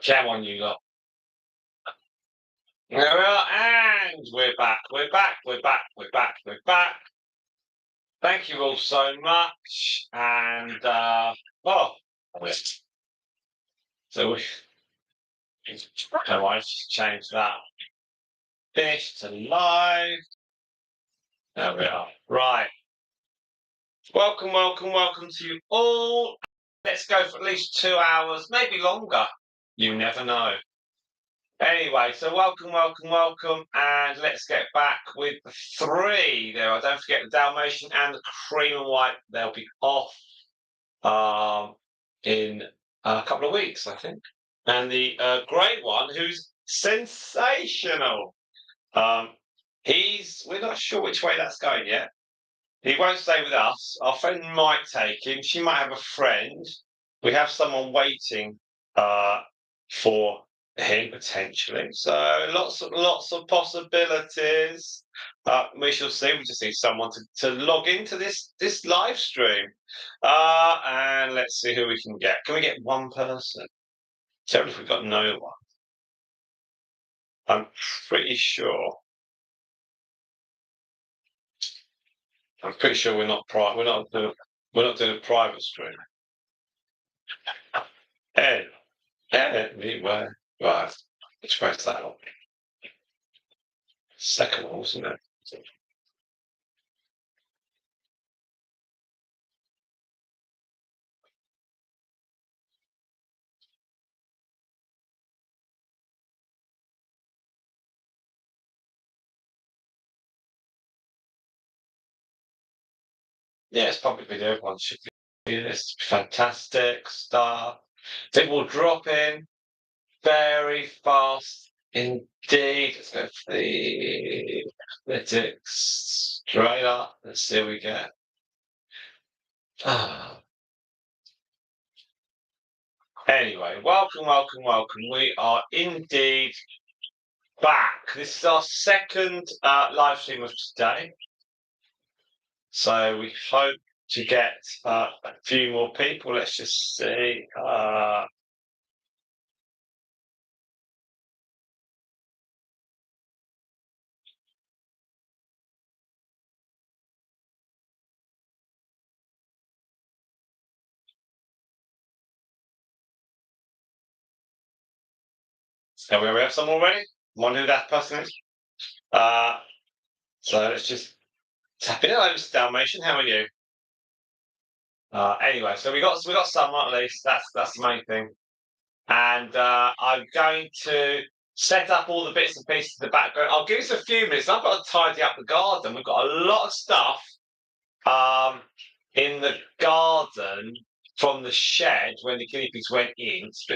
Come on, you lot. There we are, and we're back. We're back. We're back. We're back. We're back. Thank you all so much. And so we. So I just change that. Finish to live. There we are. Right. Welcome, welcome, welcome to you all. Let's go for at least 2 hours, maybe longer. You never know. Anyway, so welcome, welcome, welcome, and let's get back with the 3. There, don't forget the Dalmatian and the cream and white. They'll be off in a couple of weeks, I think. And the grey one, who's sensational. We're not sure which way that's going yet. He won't stay with us. Our friend might take him. She might have a friend. We have someone waiting for him potentially. So lots of possibilities. We shall see. We just need someone to log into this live stream. And let's see who we can get. Can we get one person? Tell if we've got no one. I'm pretty sure. We're not doing a private stream. Anyway, right. Let's press that on. Second one, wasn't it? Yeah, it's public video. Everyone should be this. Fantastic stuff. It will drop in very fast indeed. Let's go for the analytics straight up. Let's see what we get. Anyway, welcome, welcome, welcome. We are indeed back. This is our second live stream of today. So we hope to get a few more people. Let's just see. So we have some already. Wonder who that person is. So let's just tap in. Hello, Mr. Dalmatian. How are you? Anyway, so we got someone at least. That's the main thing. And I'm going to set up all the bits and pieces in the background. I'll give us a few minutes. I've got to tidy up the garden. We've got a lot of stuff in the garden from the shed when the guinea pigs went in. It's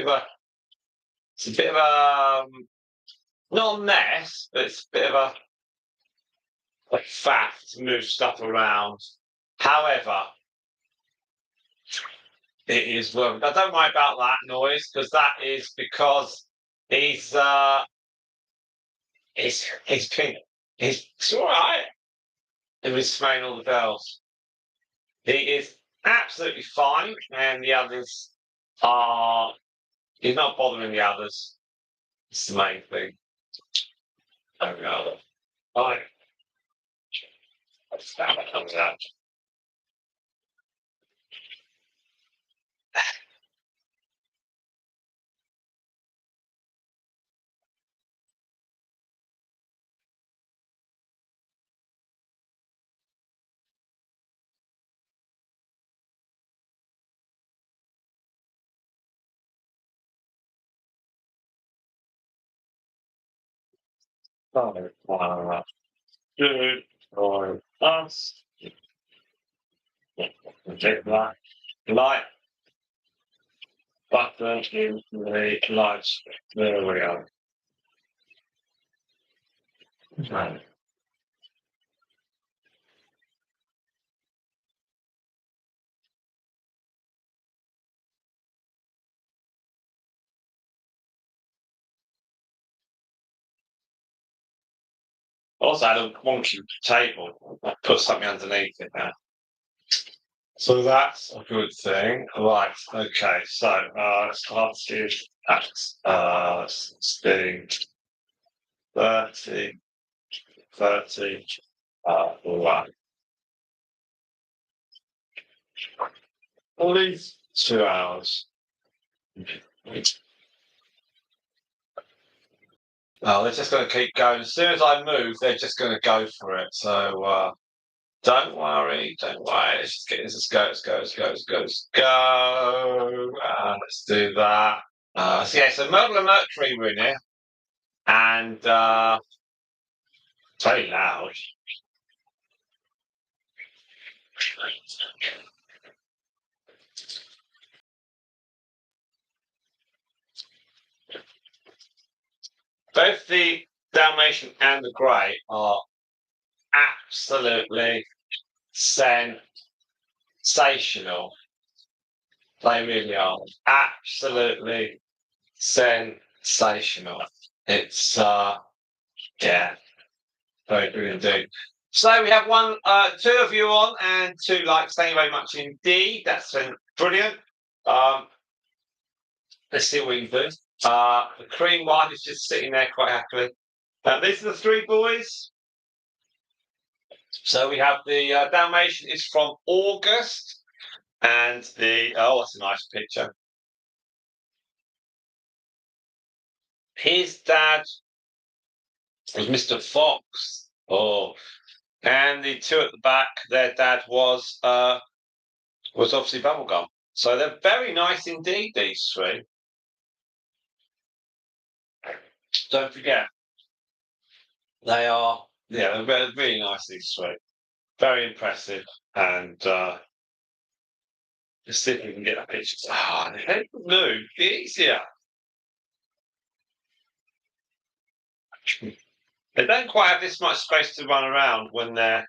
a bit of a not a mess, but it's a bit of a faff to move stuff around. However, it is worth. I don't worry about that noise because that is because he's been it's all right. He was smelling all the bells. He is absolutely fine, and the others are. He's not bothering the others. It's the main thing. There we go. Right. That's how that comes out. Good for us. Take that light button in the lights. There we are. Right. Also, I had a wonky table. I put something underneath it now. So that's a good thing. Right, okay, so let's start to that sting 30, 30, right. At least 2 hours. Oh, they're just going to keep going. As soon as I move, they're just going to go for it. So don't worry, don't worry. Let's just get this. Let's go, let's go, let's go, let's go, let's go. Let's do that. So yeah, so Myrtle and Mercury were in here, and it's very loud. Both the Dalmatian and the Grey are absolutely sensational. They really are absolutely sensational. It's yeah, very good indeed. So we have two of you on and 2 likes. Thank you very much indeed. That's been brilliant. Let's see what we can do. The cream one is just sitting there quite happily. These are the 3 boys. So we have the Dalmatian is from August, and that's a nice picture. His dad was Mr. Fox. Oh, and the 2 at the back, their dad was obviously Bubblegum. So they're very nice indeed. These 3. Don't forget, they are they're really nice. These 3, very impressive, and let's see if we can get that picture. The head move easier. They don't quite have this much space to run around when they're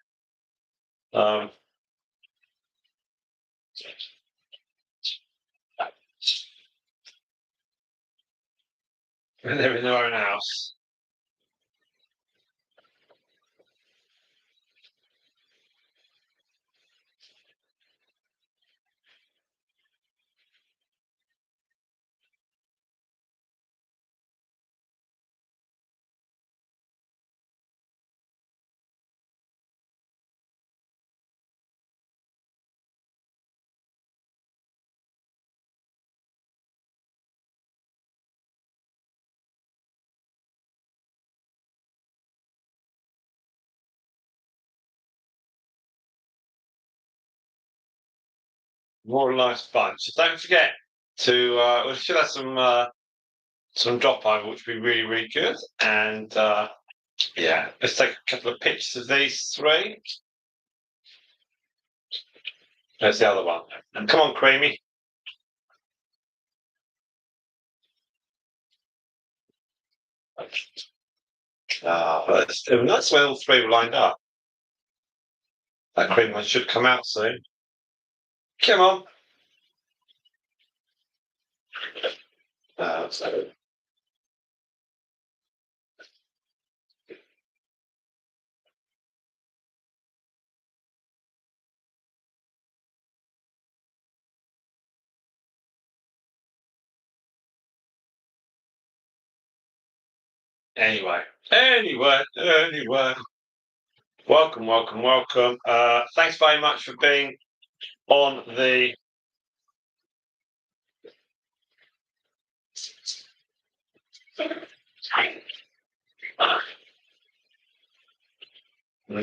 um, when they're in their own house. More a nice bunch. So don't forget to we should have some drop over, which would be really, really good. And yeah, let's take a couple of pictures of these 3. There's the other one. And come on, Creamy. That's where all 3 were lined up. That cream one should come out soon. Come on. So anyway. Welcome, welcome, welcome. Thanks very much for being on the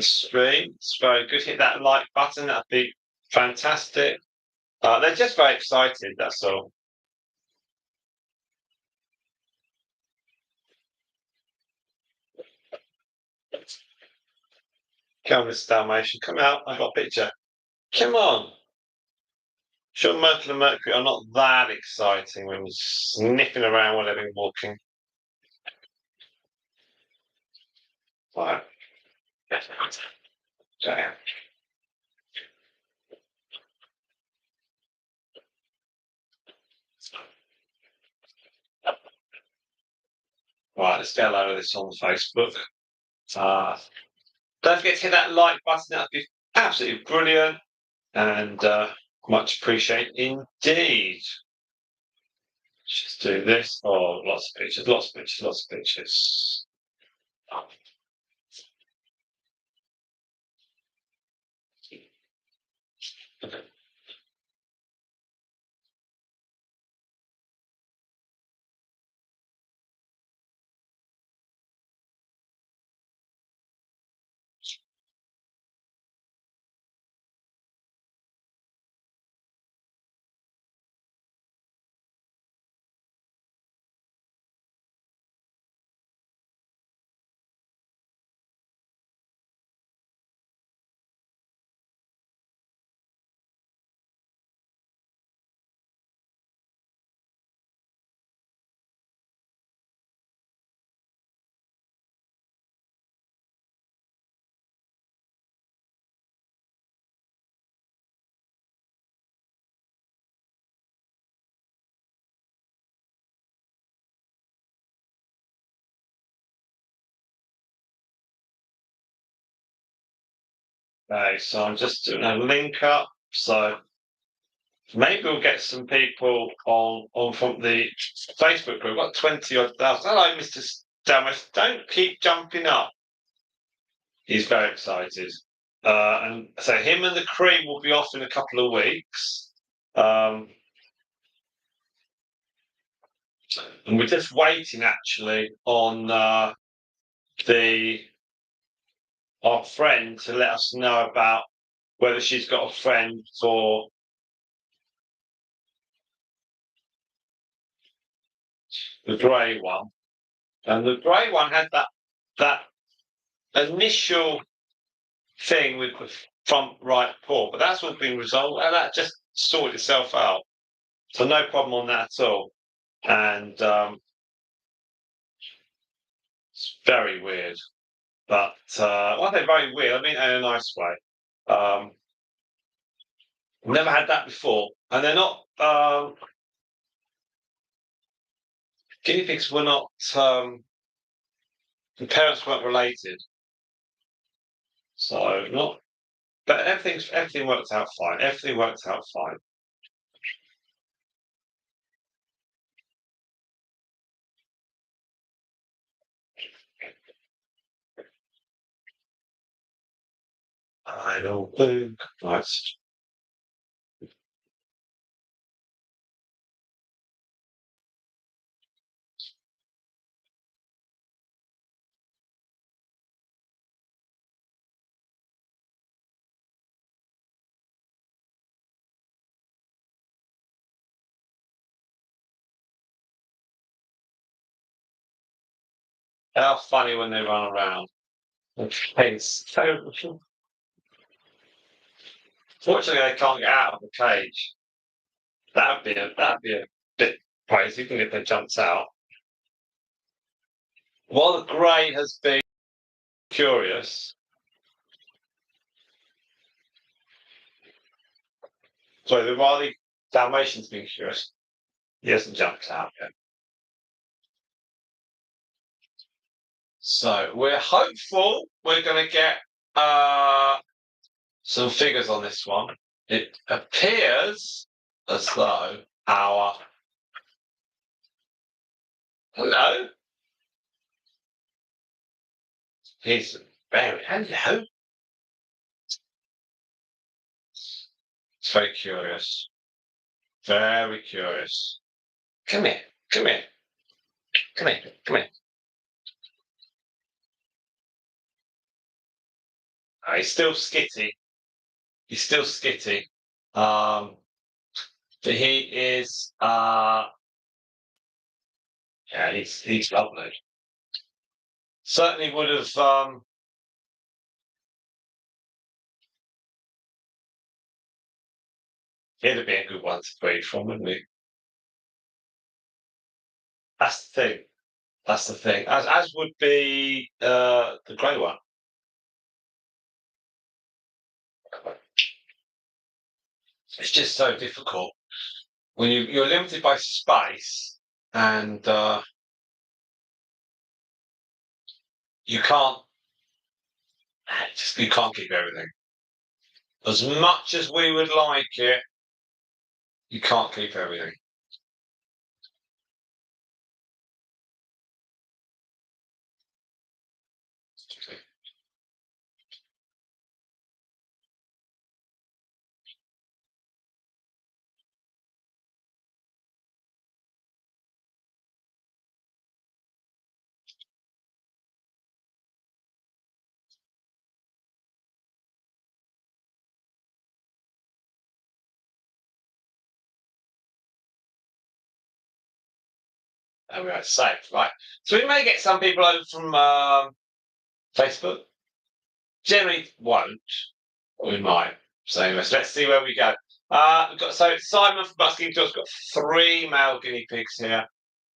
stream. It's very good. Hit that like button. That'd be fantastic. They're just very excited. That's all. Come on, Mr. Dalmatian. Come out. I've got a picture. Come on. Sure, Myrtle and Mercury are not that exciting when you're sniffing around while they've been walking. Right. Right, let's get a load of this on Facebook. Don't forget to hit that like button. That'd be absolutely brilliant. and much appreciated indeed. Just do this. Oh, lots of pictures, lots of pictures, lots of pictures. Okay, so I'm just doing a link up. So maybe we'll get some people on from the Facebook group. We've got 20 odd thousand. Hello, Mr. Dalmatian. Don't keep jumping up. He's very excited. And so him and the cream will be off in a couple of weeks. And we're just waiting actually on our friend to let us know about whether she's got a friend for the grey one. And the grey one had that initial thing with the front right paw, but that's all been resolved and that just sorted itself out. So no problem on that at all. And it's very weird. But well, they're very weird. I mean, in a nice way. Never had that before, and they're not. Guinea pigs were not. The parents weren't related, so not. But everything worked out fine. Everything worked out fine. I don't think. Nice. How funny when they run around. It's so. Fortunately, they can't get out of the cage. That'd be a bit crazy if they jumped out. While the grey has been curious, sorry, while the Dalmatian's been curious, he hasn't jumped out yet. So we're hopeful we're going to get some figures on this one. It appears as though our hello, he's very hello. It's very curious, very curious. Come here, come here, come here, come here. He's still skitty. He's still skitty. But he is yeah, he's lovely. Certainly would have he'd have been a good one to breed from, wouldn't he? That's the thing. That's the thing. As would be the grey one. It's just so difficult when you're limited by space and you can't you can't keep everything. as much as we would like it, you can't keep everything. And we're safe, right? So we may get some people over from Facebook. Generally won't. We might. So anyways, let's see where we go. We've got Simon from Busking John's got 3 male guinea pigs here.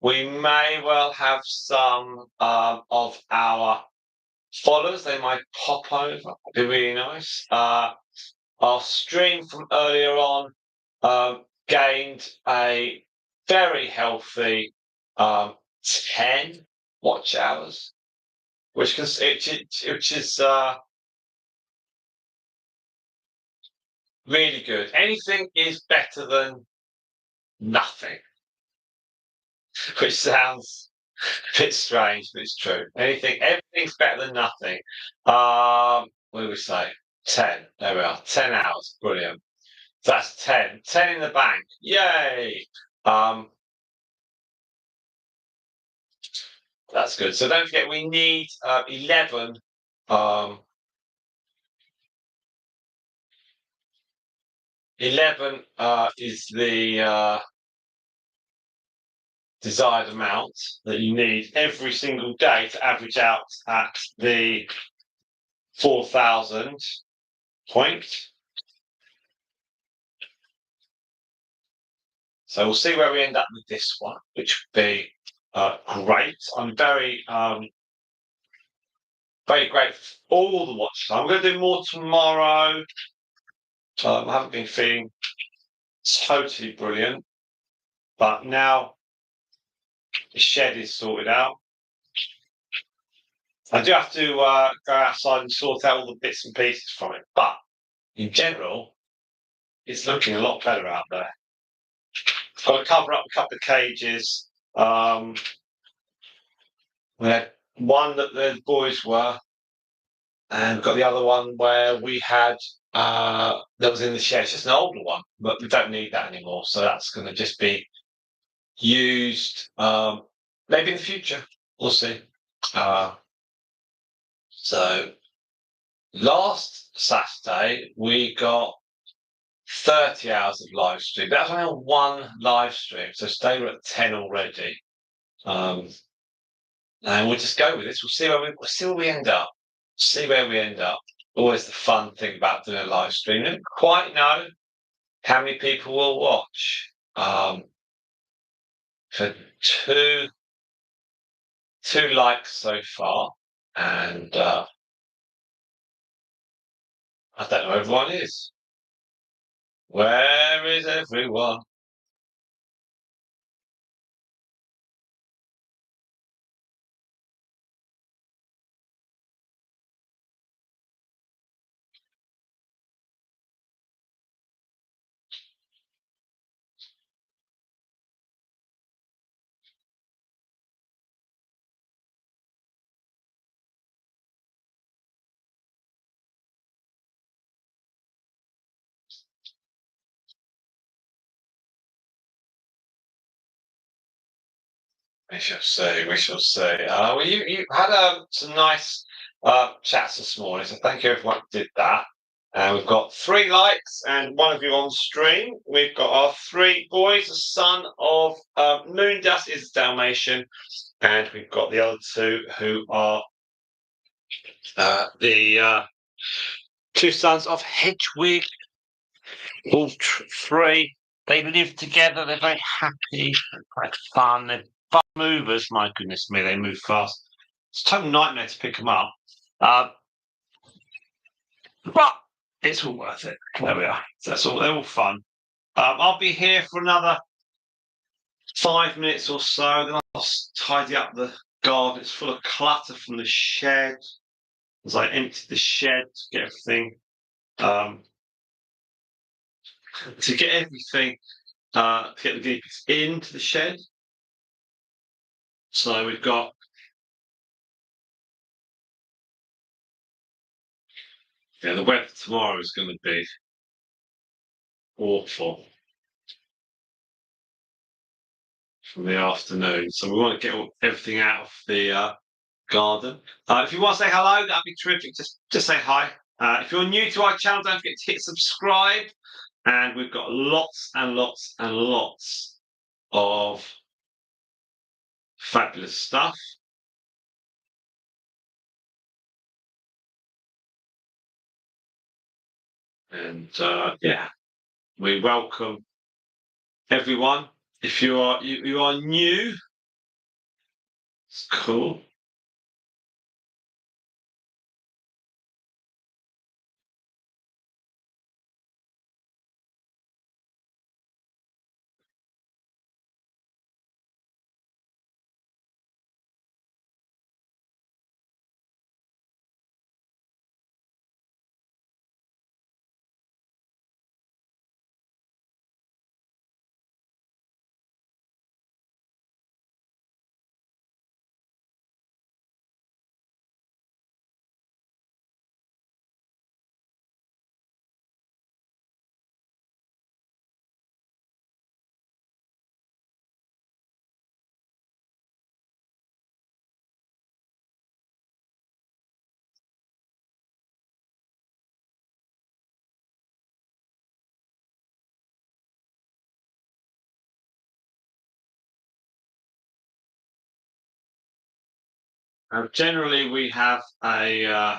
We may well have some of our followers. They might pop over. That'd be really nice. Our stream from earlier on gained a very healthy 10 watch hours, which is really good. Anything is better than nothing, which sounds a bit strange, but it's true. Everything's better than nothing. What do we say? 10. There we are. 10 hours. Brilliant. That's 10. 10 in the bank. Yay! That's good. So don't forget, we need 11. 11 is the desired amount that you need every single day to average out at the 4,000 point. So we'll see where we end up with this one, which would be great. I'm very grateful for all the watch time. I'm going to do more tomorrow. I haven't been feeling totally brilliant, but now the shed is sorted out. I do have to go outside and sort out all the bits and pieces from it, but in general, it's looking a lot better out there. I've got to cover up a couple of cages. We had one that the boys were, and we've got the other one where we had that was in the shed. It's just an older one, but we don't need that anymore. So that's going to just be used maybe in the future. We'll see. So last Saturday we got 30 hours of live stream. That's only on one live stream, so today we're at 10 already. And we'll just go with this. We'll see where we end up. See where we end up. Always the fun thing about doing a live stream. I don't quite know how many people will watch. For two likes so far, and I don't know where everyone is. Where is everyone? We shall see. We shall see. Well, you had some nice chats this morning, so thank you everyone who did that. And we've got 3 likes and 1 of you on stream. We've got our 3 boys. The son of Moondust is Dalmatian, and we've got the other 2 who are the 2 sons of Hedwig. All 3. They live together. They're very happy. They're quite fun. They're fun movers. My goodness me, they move fast. It's a total nightmare to pick them up. But it's all worth it. There we are. That's all. They're all fun. I'll be here for another 5 minutes or so. Then I'll tidy up the garden. It's full of clutter from the shed. As I emptied the shed to get everything to get everything, to get the guinea pigs into the shed. So we've got the weather tomorrow is going to be awful from the afternoon. So we want to get everything out of the garden. If you want to say hello, that'd be terrific. Just say hi. If you're new to our channel, don't forget to hit subscribe. And we've got lots and lots and lots of fabulous stuff. And yeah, we welcome everyone. If you are new, it's cool. Generally, we have a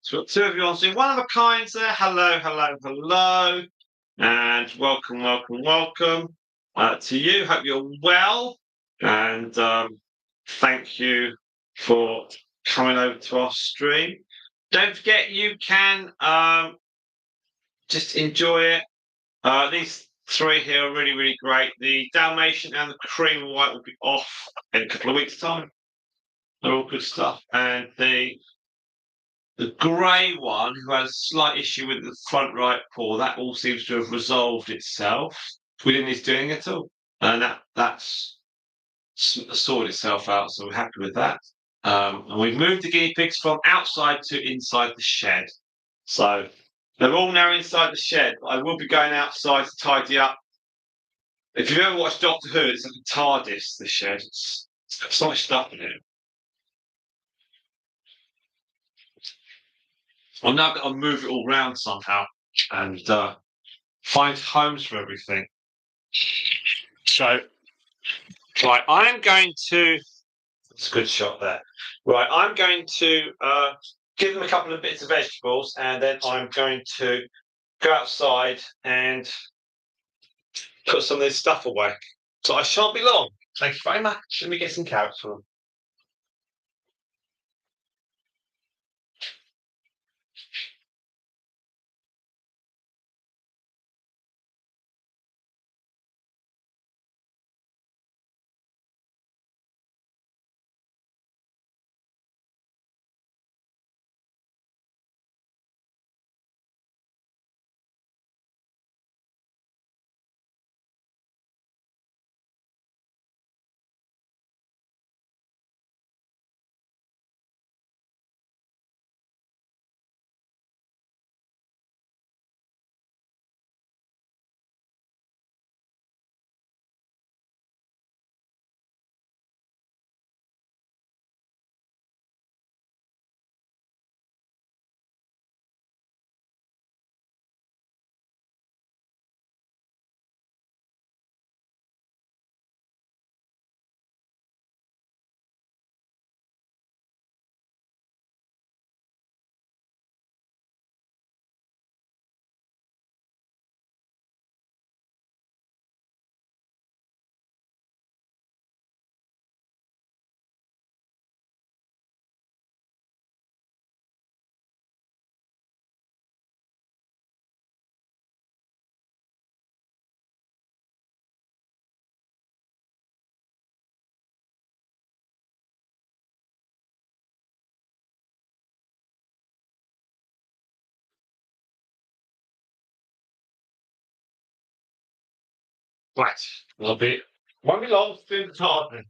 so two of you on Zoom. One of a kind there. Hello, hello, hello. And welcome, welcome, welcome to you. Hope you're well. And thank you for coming over to our stream. Don't forget, you can just enjoy it. These three here are really, really great. The Dalmatian and the cream and white will be off in a couple of weeks' time. They're all good stuff. And the grey one, who has a slight issue with the front right paw, that all seems to have resolved itself. We didn't need doing it all. And that's sorted itself out, so we're happy with that. And we've moved the guinea pigs from outside to inside the shed. So they're all now inside the shed. I will be going outside to tidy up. If you've ever watched Doctor Who, it's like a TARDIS, the shed. It's got so much stuff in it. I'm now going to move it all around somehow and find homes for everything. So, right, I'm going to. That's a good shot there. Right, I'm going to give them a couple of bits of vegetables, and then I'm going to go outside and put some of this stuff away. So I shan't be long. Thank you very much. Let me get some carrots for them. Right. Won't be long through the garden.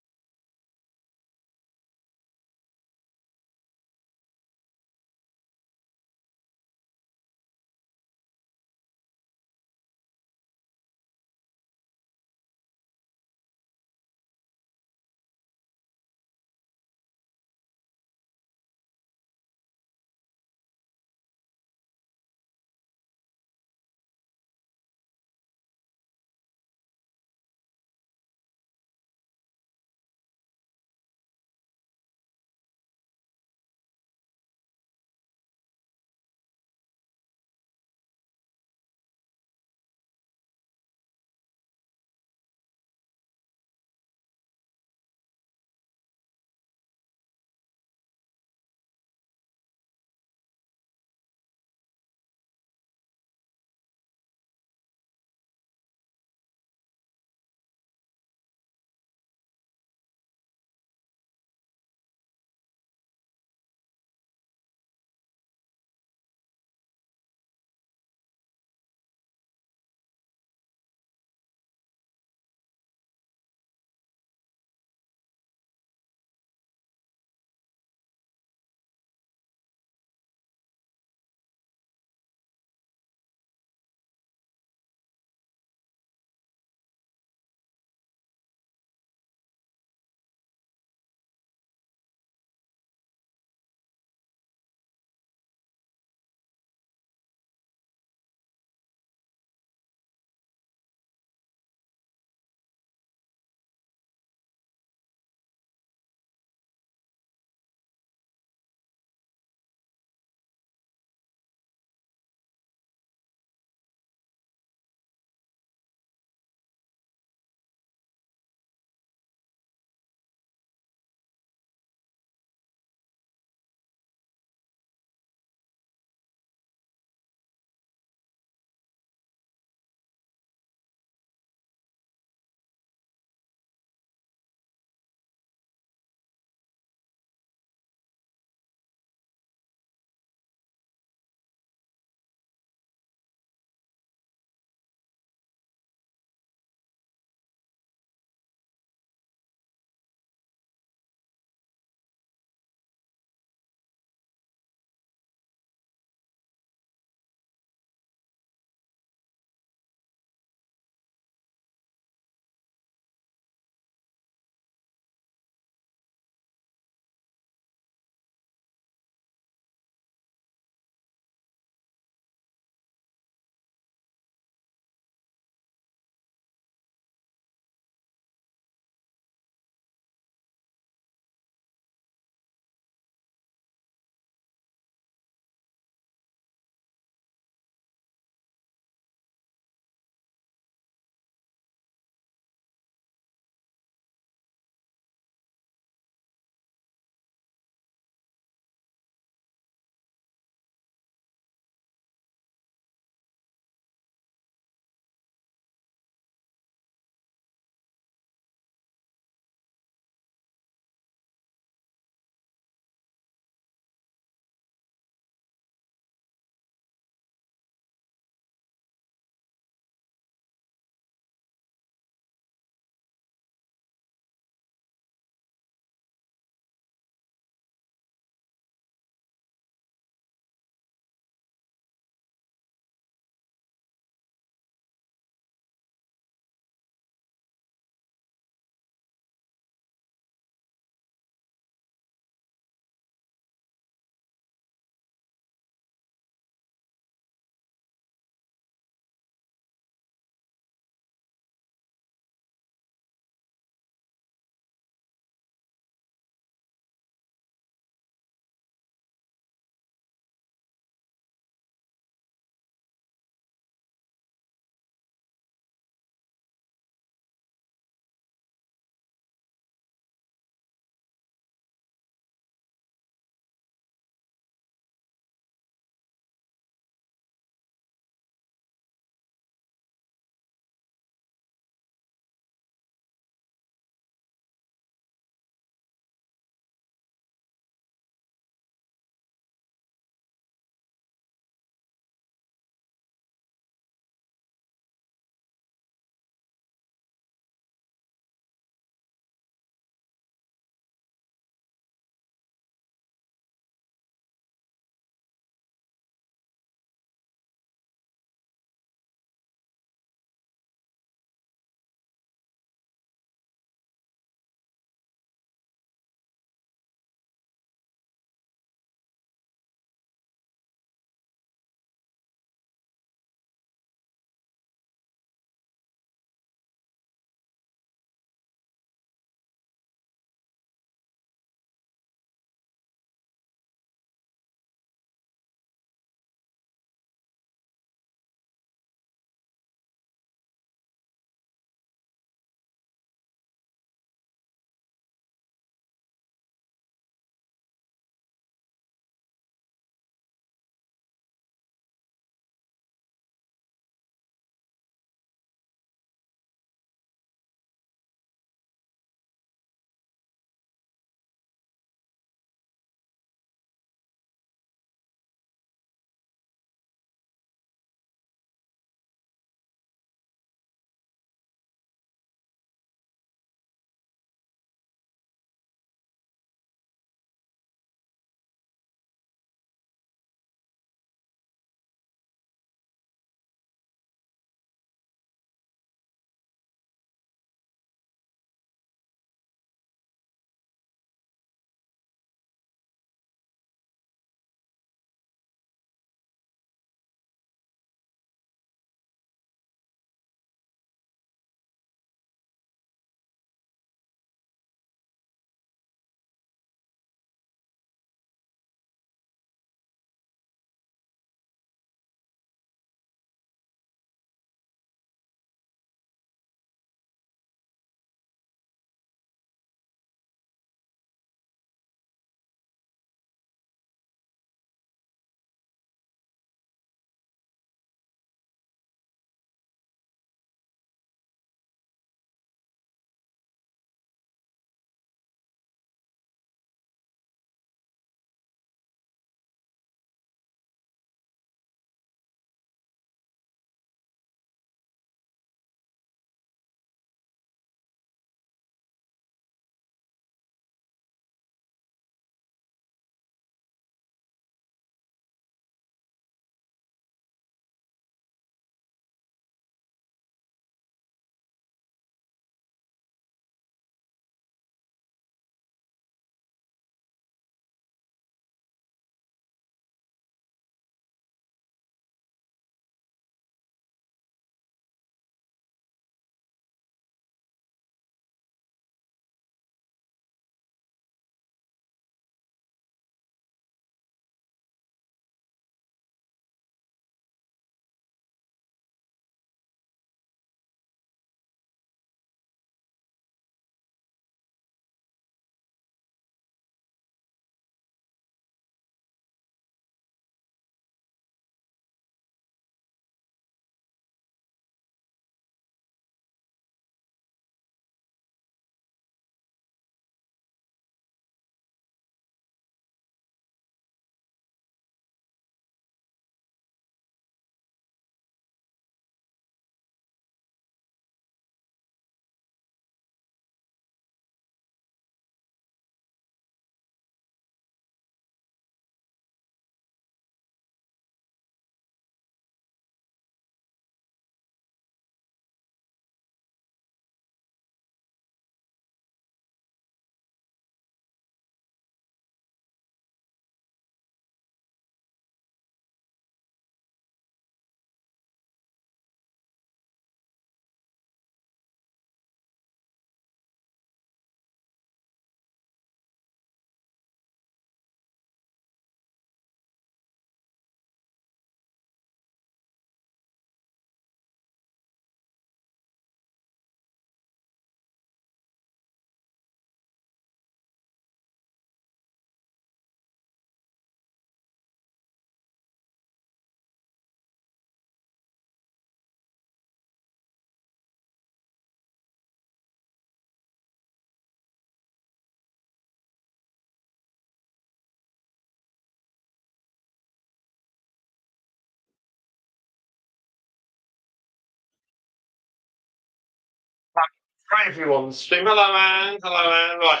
Right, everyone. Stream. Hello, man. Hello, man. Right.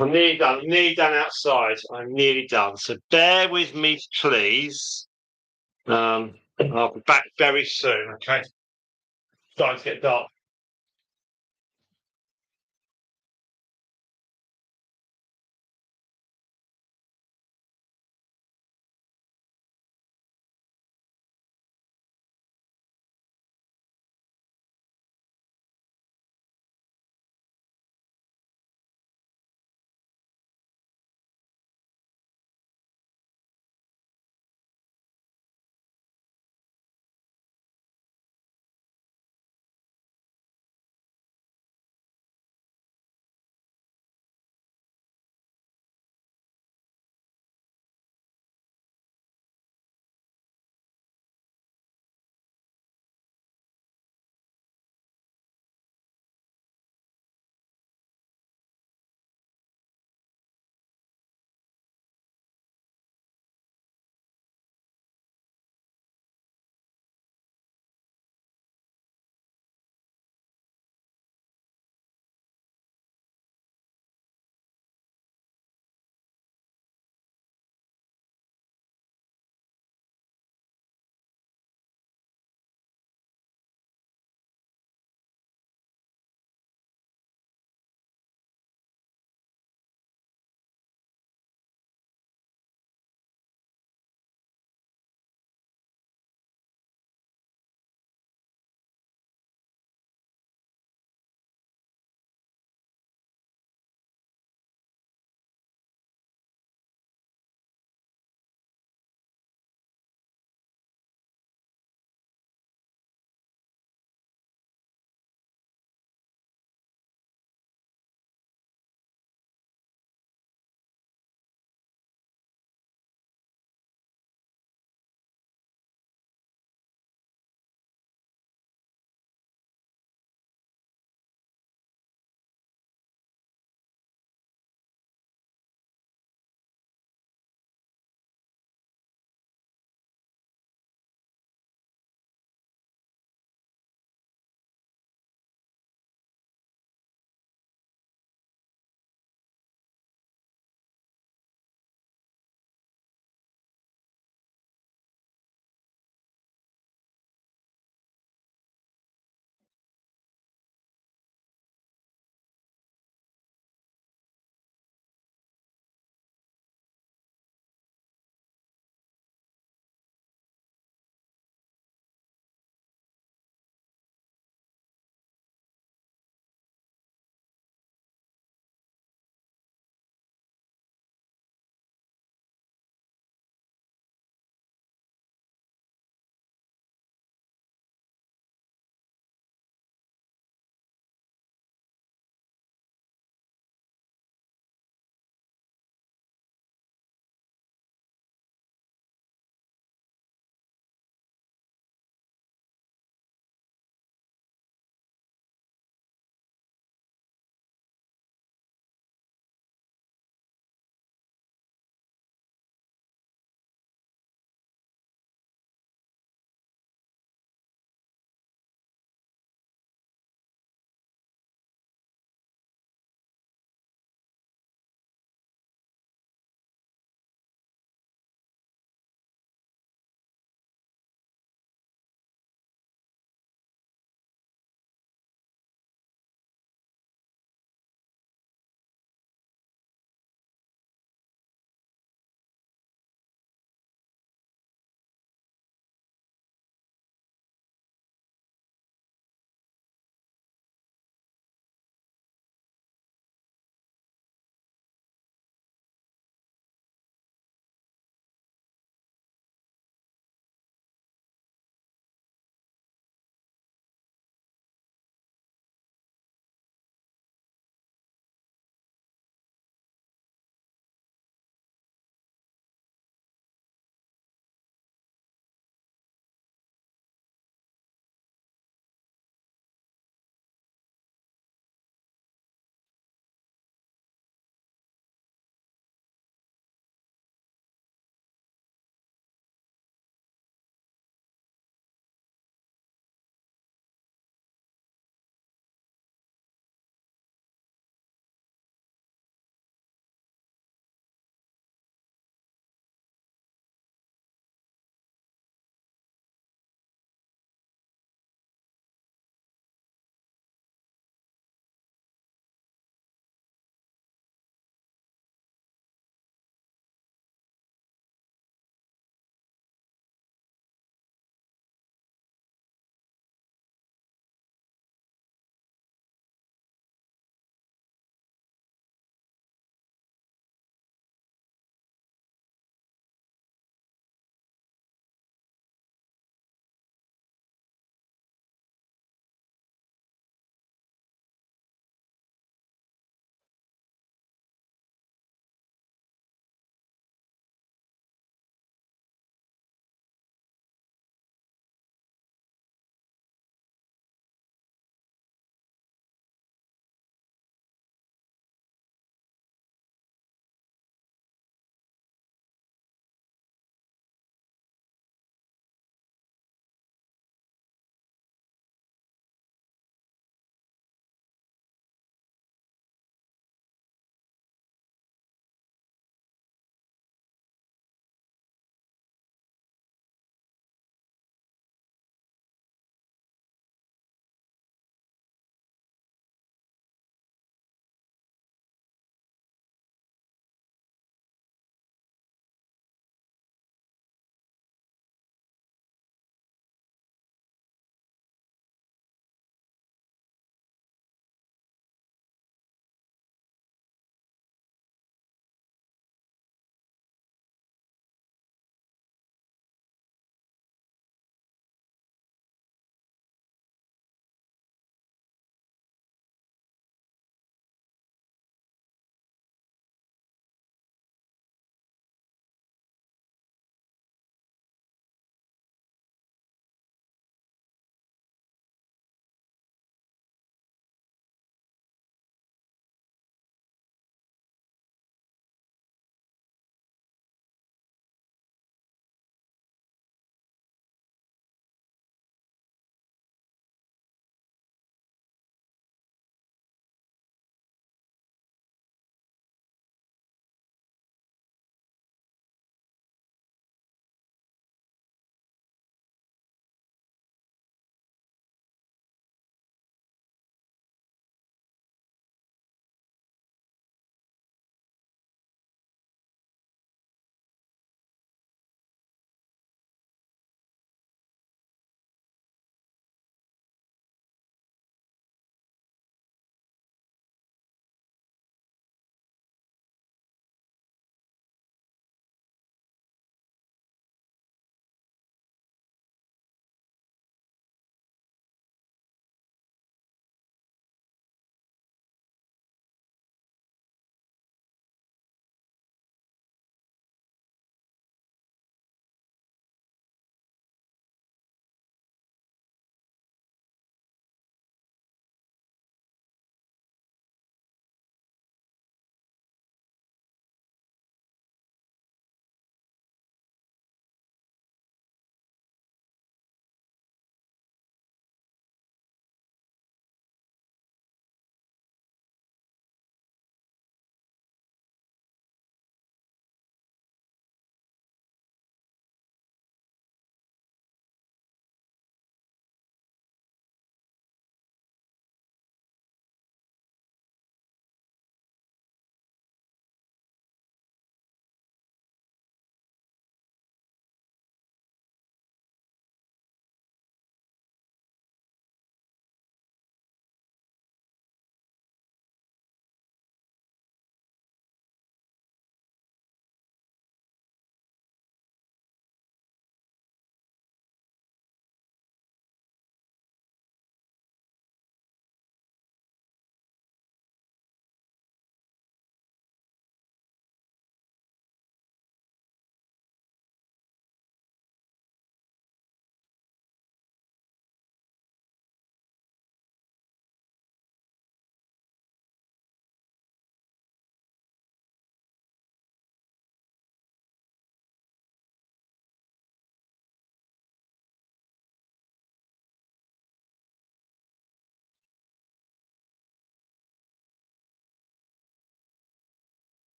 I'm nearly done. I'm nearly done outside. I'm nearly done. So bear with me, please. I'll be back very soon. Okay. Starting to get dark.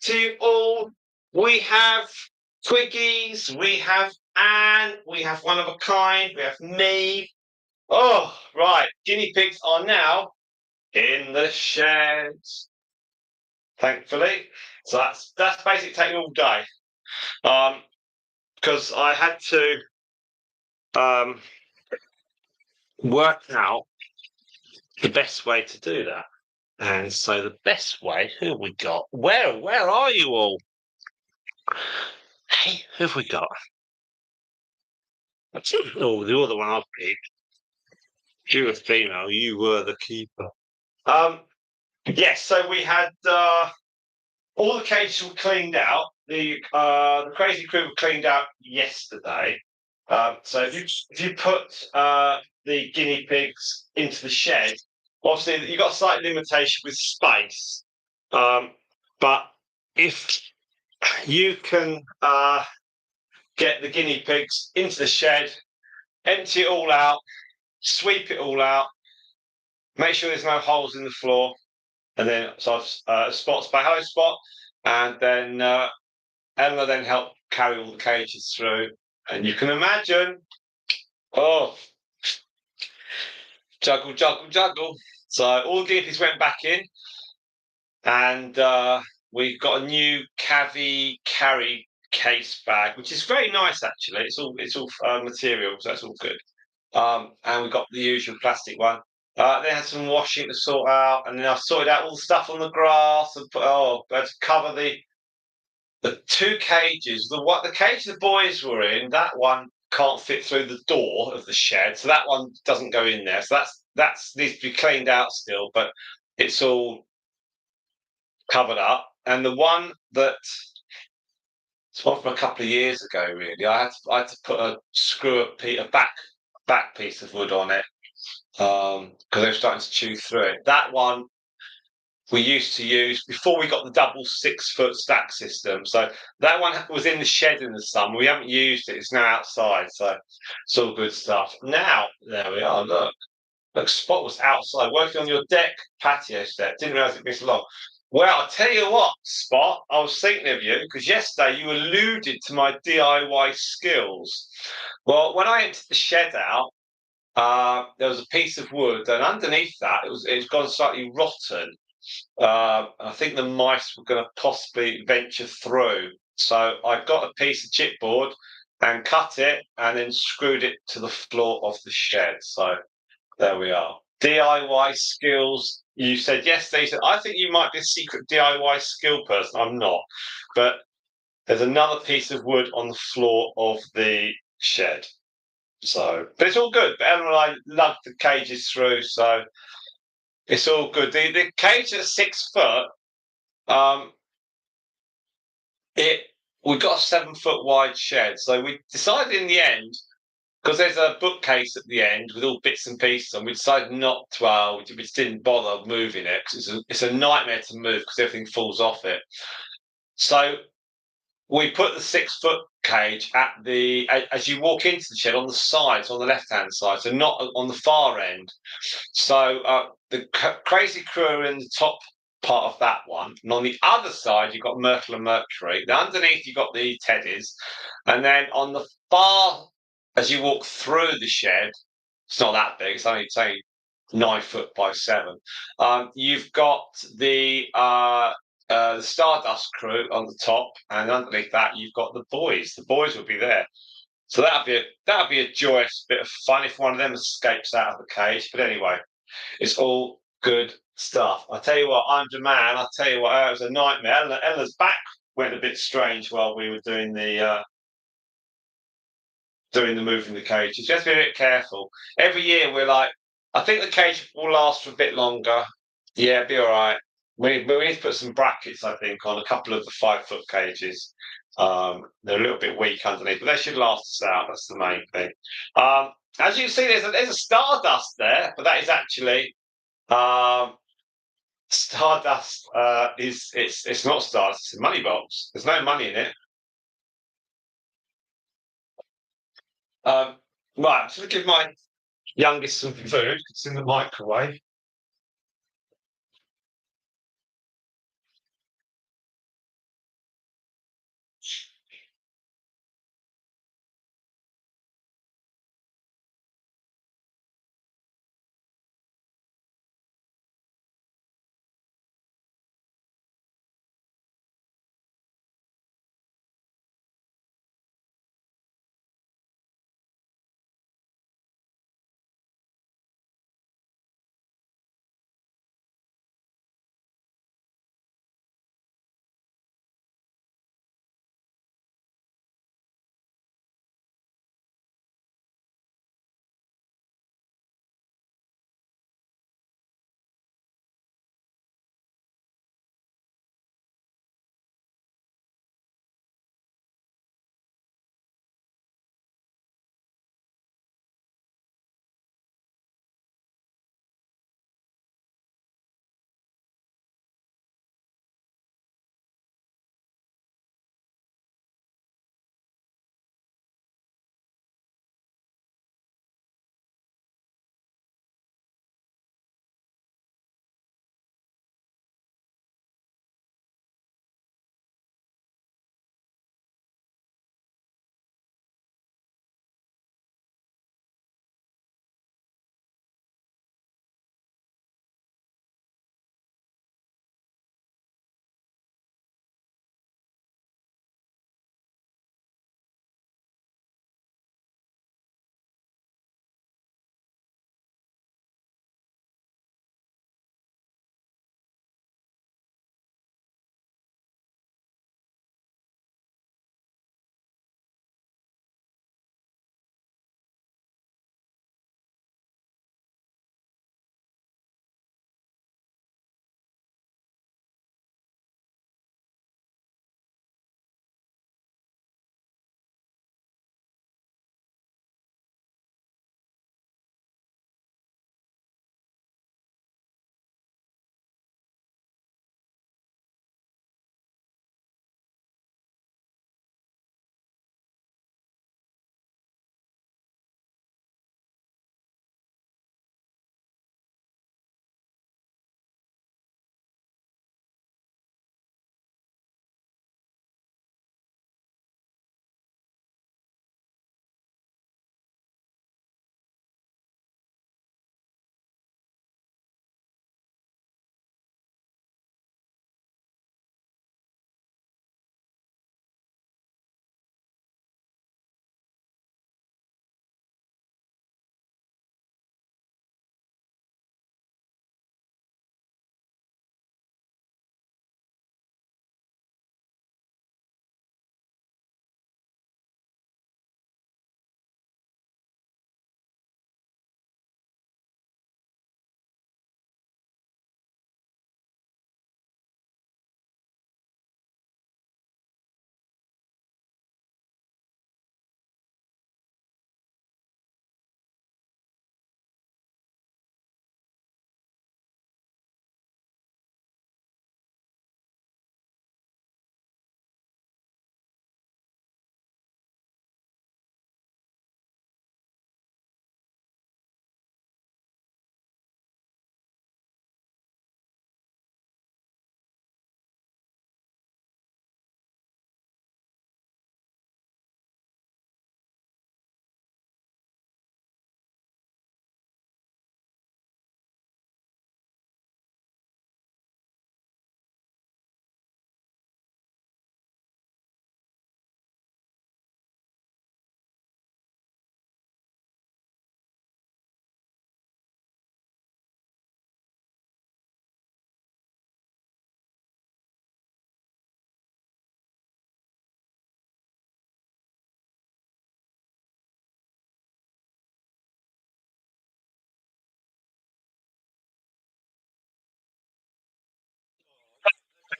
To you all, we have Twiggies, we have Anne, we have one of a kind, we have me. Oh, right. Guinea pigs are now in the shed, thankfully. So that's basically taking all day. Because I had to work out the best way to do that. And so the best way, who have we got? Where are you all? Hey, who have we got? Oh, the other one I've picked. You were female, you were the keeper. Yes, so we had all the cages were cleaned out. The crazy crew were cleaned out yesterday. So if you put the guinea pigs into the shed, obviously you've got a slight limitation with space. But if you can get the guinea pigs into the shed, empty it all out, sweep it all out, make sure there's no holes in the floor, and then Spot's back. Hello, Spot, and then Emma then helped carry all the cages through, and you can imagine, oh, juggle, juggle, juggle. So all the guinea pigs went back in, and we've got a new Cavi carry case bag, which is very nice actually. It's all material, so that's all good. And we've got the usual plastic one. They had some washing to sort out, and then I sorted out all the stuff on the grass and I had to cover the two cages. The cage the boys were in, that one can't fit through the door of the shed, so that one doesn't go in there. So that's needs to be cleaned out still, but it's all covered up. And the one that it's one from a couple of years ago, really. I had to put a back piece of wood on it because they were starting to chew through it. That one we used to use before we got the double 6 foot stack system. So that one was in the shed in the summer. We haven't used it. It's now outside. So it's all good stuff. Now, there we are. Look, Spot was outside working on your deck patio step. Didn't realise it this long. Well, I'll tell you what, Spot, I was thinking of you because yesterday you alluded to my DIY skills. Well, when I emptied the shed out, there was a piece of wood, and underneath that, it's gone slightly rotten. I think the mice were going to possibly venture through. So I got a piece of chipboard and cut it and then screwed it to the floor of the shed. So there we are. DIY skills. You said yesterday, you said, I think you might be a secret DIY skill person. I'm not. But there's another piece of wood on the floor of the shed. So, but it's all good. But Ellen and I lugged the cages through, so it's all good. The cage at 6 foot, it we got a 7 foot wide shed. So we decided in the end, because there's a bookcase at the end with all bits and pieces, and we decided not to. We just didn't bother moving it because it's a nightmare to move because everything falls off it. So we put the 6 foot cage as you walk into the shed on the sides, on the left hand side, so not on the far end. So the crazy crew are in the top part of that one, and on the other side you've got Myrtle and Mercury. Then underneath you've got the teddies, and then on the far as you walk through the shed, it's not that big. It's only say 9 foot by 7. You've got the Stardust crew on the top, and underneath that you've got the boys. The boys will be there, so that'd be a joyous bit of fun if one of them escapes out of the cage. But anyway, it's all good stuff. I tell you what, I'm the man. I tell you what, it was a nightmare. Ella's back went a bit strange while we were doing the moving the cages. You have to be a bit careful. Every year we're like, I think the cage will last for a bit longer. Yeah, be all right. We need to put some brackets, I think, on a couple of the 5 foot cages. They're a little bit weak underneath, but they should last us out. That's the main thing. As you can see, there's a Stardust there, but that is actually Stardust. It's not Stardust. It's a money box. There's no money in it. Right, I'm just going to give my youngest some food. It's in the microwave.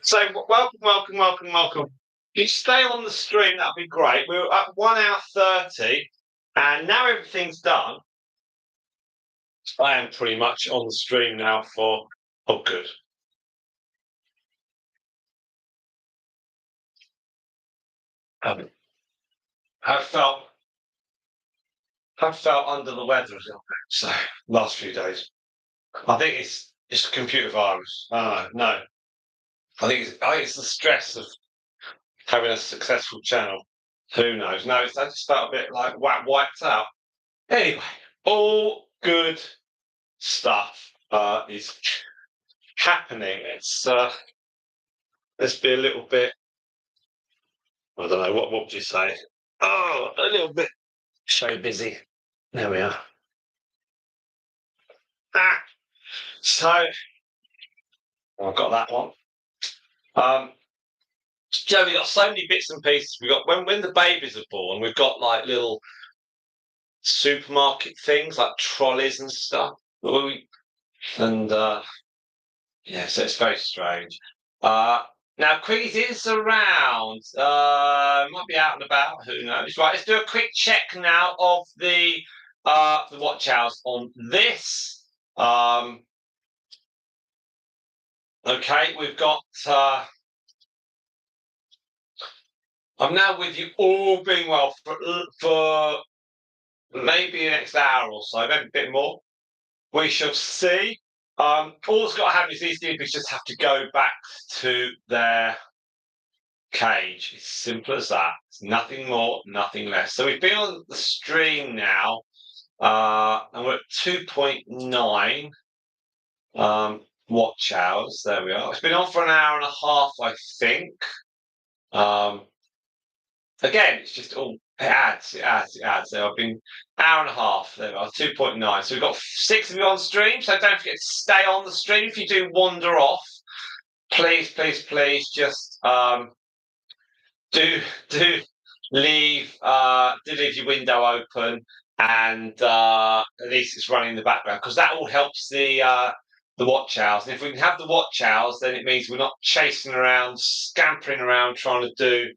So welcome. If you stay on the stream, that'd be great. We're at 1 hour 30, and now everything's done. I am pretty much on the stream now for. Oh, good. I've felt under the weather a little bit. So last few days, I think it's a computer virus. No, I think it's the stress of having a successful channel. Who knows? No, I just felt a bit like wiped out. Anyway, all good stuff is happening. Let's be a little bit. I don't know what would you say? Oh, a little bit show busy. There we are. So I've got that one. Joe, we got so many bits and pieces. We got when the babies are born, we've got like little supermarket things like trolleys and stuff. And yeah, so it's very strange. Now Quiggy's is around. Might be out and about. Who knows? Right, let's do a quick check now of the watch hours on this. Okay, we've got. I'm now with you all being well for maybe the next hour or so, maybe a bit more. We shall see. All that's got to happen is these guinea just have to go back to their cage. It's simple as that. It's nothing more, nothing less. So we've been on the stream now, and we're at 2.9 watch hours. There we are. It's been on for an hour and a half, I think. Again, it's just all it adds. So I've been hour and a half. There we are, 2.9. So we've got 6 of you on stream. So don't forget to stay on the stream. If you do wander off, please, just do leave your window open, and at least it's running in the background, because that all helps the watch hours. And if we can have the watch hours, then it means we're not chasing around, scampering around, trying to do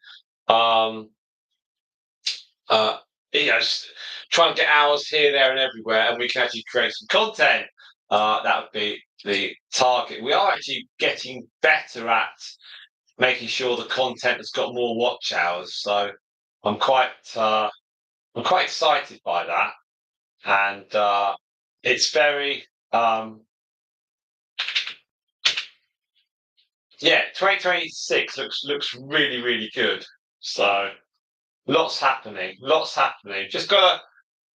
trying to get hours here, there, and everywhere, and we can actually create some content. That would be the target. We are actually getting better at making sure the content has got more watch hours. So I'm quite excited by that, and it's very 2026 looks really good. So lots happening. Just gotta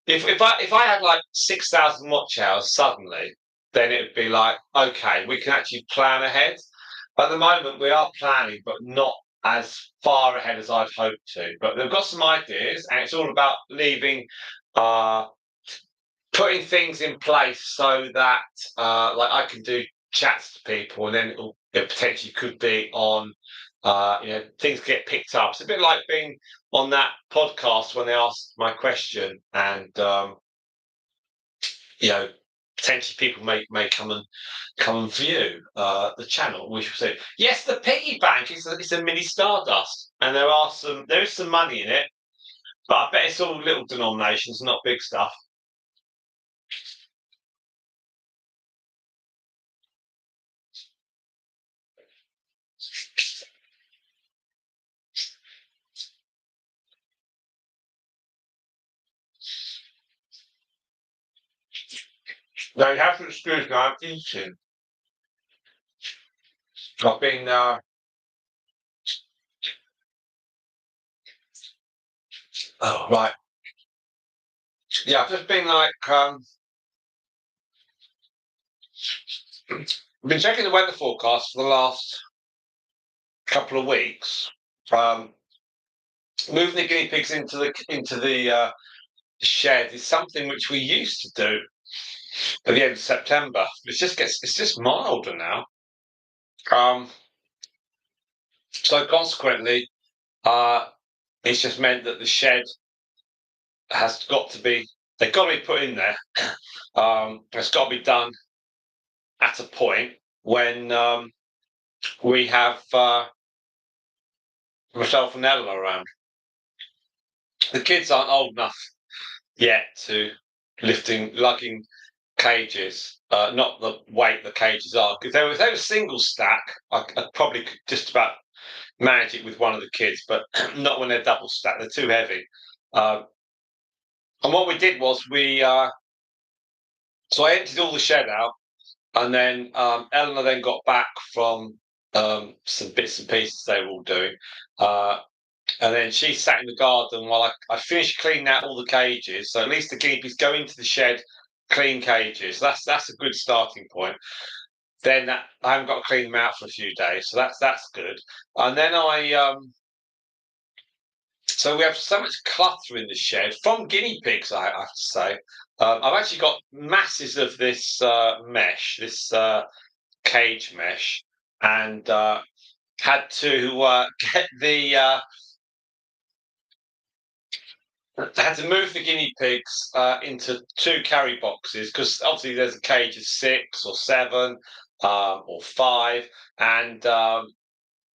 if I had like 6,000 watch hours suddenly, then it would be like, okay, we can actually plan ahead. At the moment, we are planning, but not as far ahead as I'd hoped to. But they've got some ideas, and it's all about putting things in place so that like I can do chats to people, and then it potentially could be on things get picked up. It's a bit like being on that podcast when they asked my question, and potentially people may come and view the channel. We shall see. Yes, the piggy bank is a mini Stardust, and there is some money in it, but I bet it's all little denominations, not big stuff. No, you have to excuse me. I'm eating. I've been. Oh right. Yeah, I've just been like. I've been checking the weather forecast for the last couple of weeks. Moving the guinea pigs into the shed is something which we used to do at the end of September. It's just milder now. So consequently, it's just meant that the shed has got to be. They've got to be put in there. It's got to be done at a point when we have myself and Ella around. The kids aren't old enough yet to lugging cages. Not the weight the cages are. If they were single stack, I probably could just about manage it with one of the kids, but not when they're double stacked. They're too heavy. And what we did was so I emptied all the shed out, and then Eleanor then got back from some bits and pieces they were all doing. And then she sat in the garden while I finished cleaning out all the cages. So at least the guinea pigs go into the shed, clean cages. That's a good starting point. Then I haven't got to clean them out for a few days, so that's good. And then so we have so much clutter in the shed from guinea pigs. I have to say, I've actually got masses of this mesh, this cage mesh, and had to get the. I had to move the guinea pigs into two carry boxes because obviously there's a cage of 6 or 7 or 5, and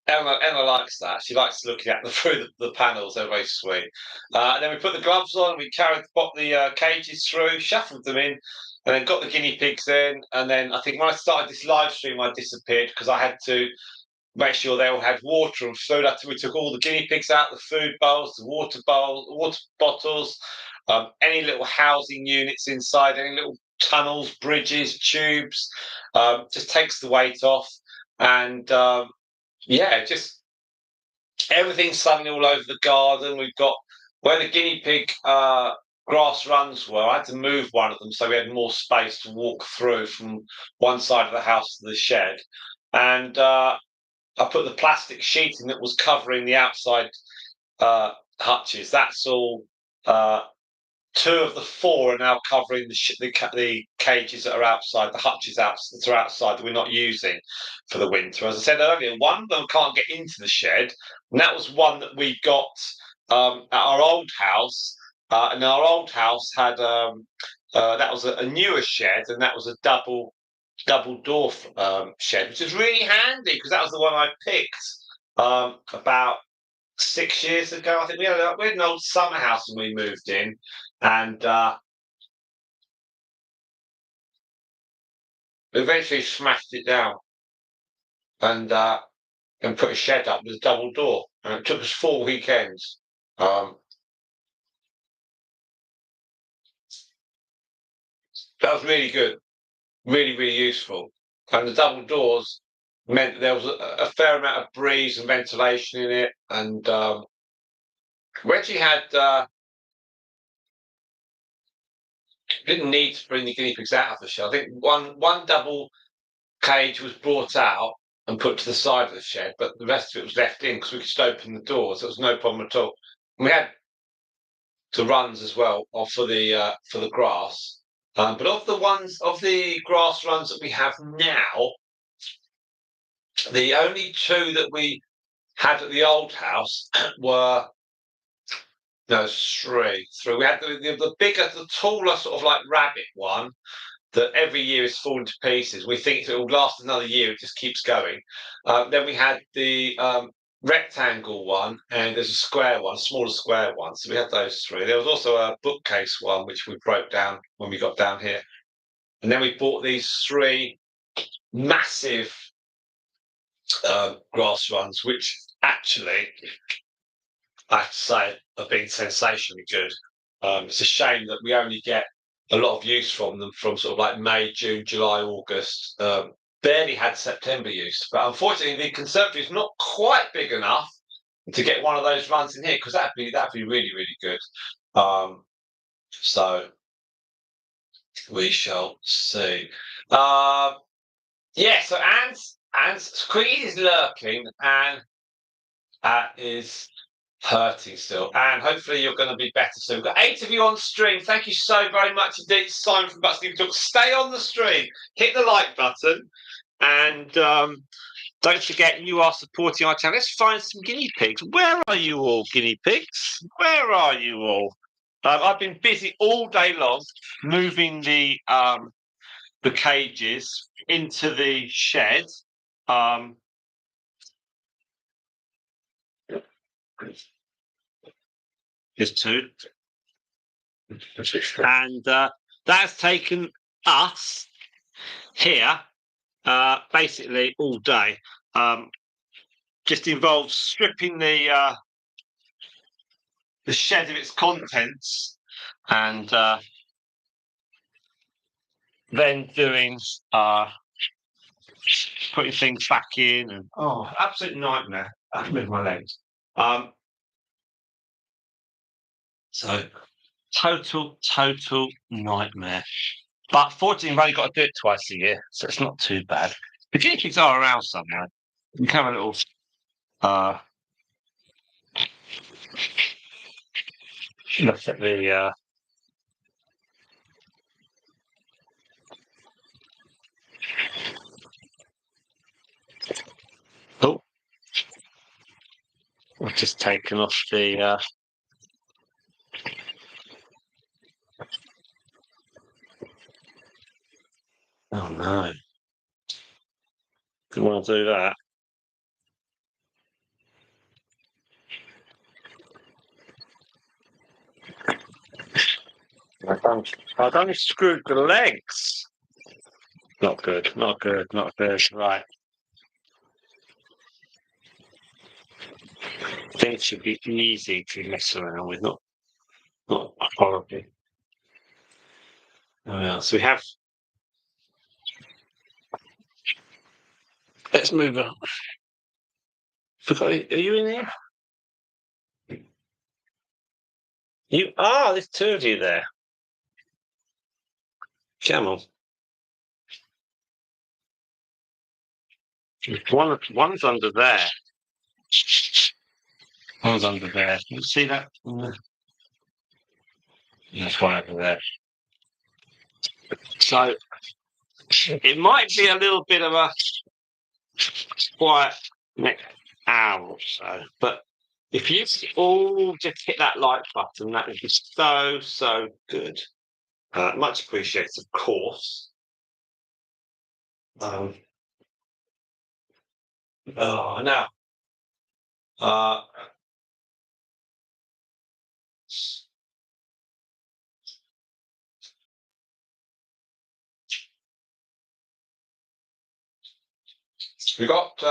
Emma likes that. She likes looking at them through the panels. They're very sweet. And then we put the gloves on. We carried the cages through, shuffled them in, and then got the guinea pigs in. And then I think when I started this live stream, I disappeared because I had to make sure they all had water and food. We took all the guinea pigs out, the food bowls, the water bottles, any little housing units inside, any little tunnels, bridges, tubes. Just takes the weight off, and yeah, just everything's suddenly all over the garden. We've got where the guinea pig grass runs were. I had to move one of them so we had more space to walk through from one side of the house to the shed, and I put the plastic sheeting that was covering the outside hutches. That's all. 2 of the 4 are now covering the cages that are outside, the hutches that are outside that we're not using for the winter. As I said earlier, one of them can't get into the shed, and that was one that we got at our old house. And our old house had that was a newer shed, and that was a double door shed, which is really handy because that was the one I picked about 6 years ago. I think we had an old summer house when we moved in, and eventually smashed it down and put a shed up with a double door. And it took us 4 weekends. That was really good, really, really useful. And the double doors meant that there was a fair amount of breeze and ventilation in it. And we actually didn't need to bring the guinea pigs out of the shed. I think one double cage was brought out and put to the side of the shed, but the rest of it was left in because we could just open the doors. There was no problem at all. And we had the runs as well for the grass. But of the grass runs that we have now, the only 2 that we had at the old house were no 3. We had the bigger, the taller sort of like rabbit one that every year is falling to pieces. We think it will last another year. It just keeps going. Then we had the rectangle one, and there's a square one, a smaller square one. So we had those 3. There was also a bookcase one, which we broke down when we got down here. And then we bought these 3 massive grass runs, which actually, I have to say, have been sensationally good. It's a shame that we only get a lot of use from them from sort of like May, June, July, August. Barely had September use, but unfortunately, the conservatory is not quite big enough to get one of those runs in here because that'd be really, really good. So we shall see. Yeah, so Anne's Queen is lurking, and is hurting still. And hopefully you're going to be better soon. We've got 8 of you on stream. Thank you so very much indeed, Simon from Bucks Talk. Stay on the stream, hit the like button, and don't forget you are supporting our channel. Let's find some guinea pigs. Where are you all, guinea pigs? Where are you all? I've been busy all day long moving the cages into the shed. There's two. And that's taken us here basically all day. Just involves stripping the shed of its contents and then doing putting things back in and absolute nightmare. I move my legs. So total nightmare. But fortunately, we've only got to do it twice a year, so it's not too bad. The guinea pigs are around somewhere. You can have a little look at the oh, I've just taken off the oh no. Didn't want to do that. I've only screwed the legs. Not good. Right. Things should be easy to mess around with, not horrible. Oh, yeah. So we have. Let's move on. Forgot. Are you in here? There's two of you there. Come on. One's under there. One's under there. You see that? That's one over there. So it might be a little bit of a quiet next hour or so, but if you all just hit that like button, that would be so good. Much appreciated, of course. Now, we got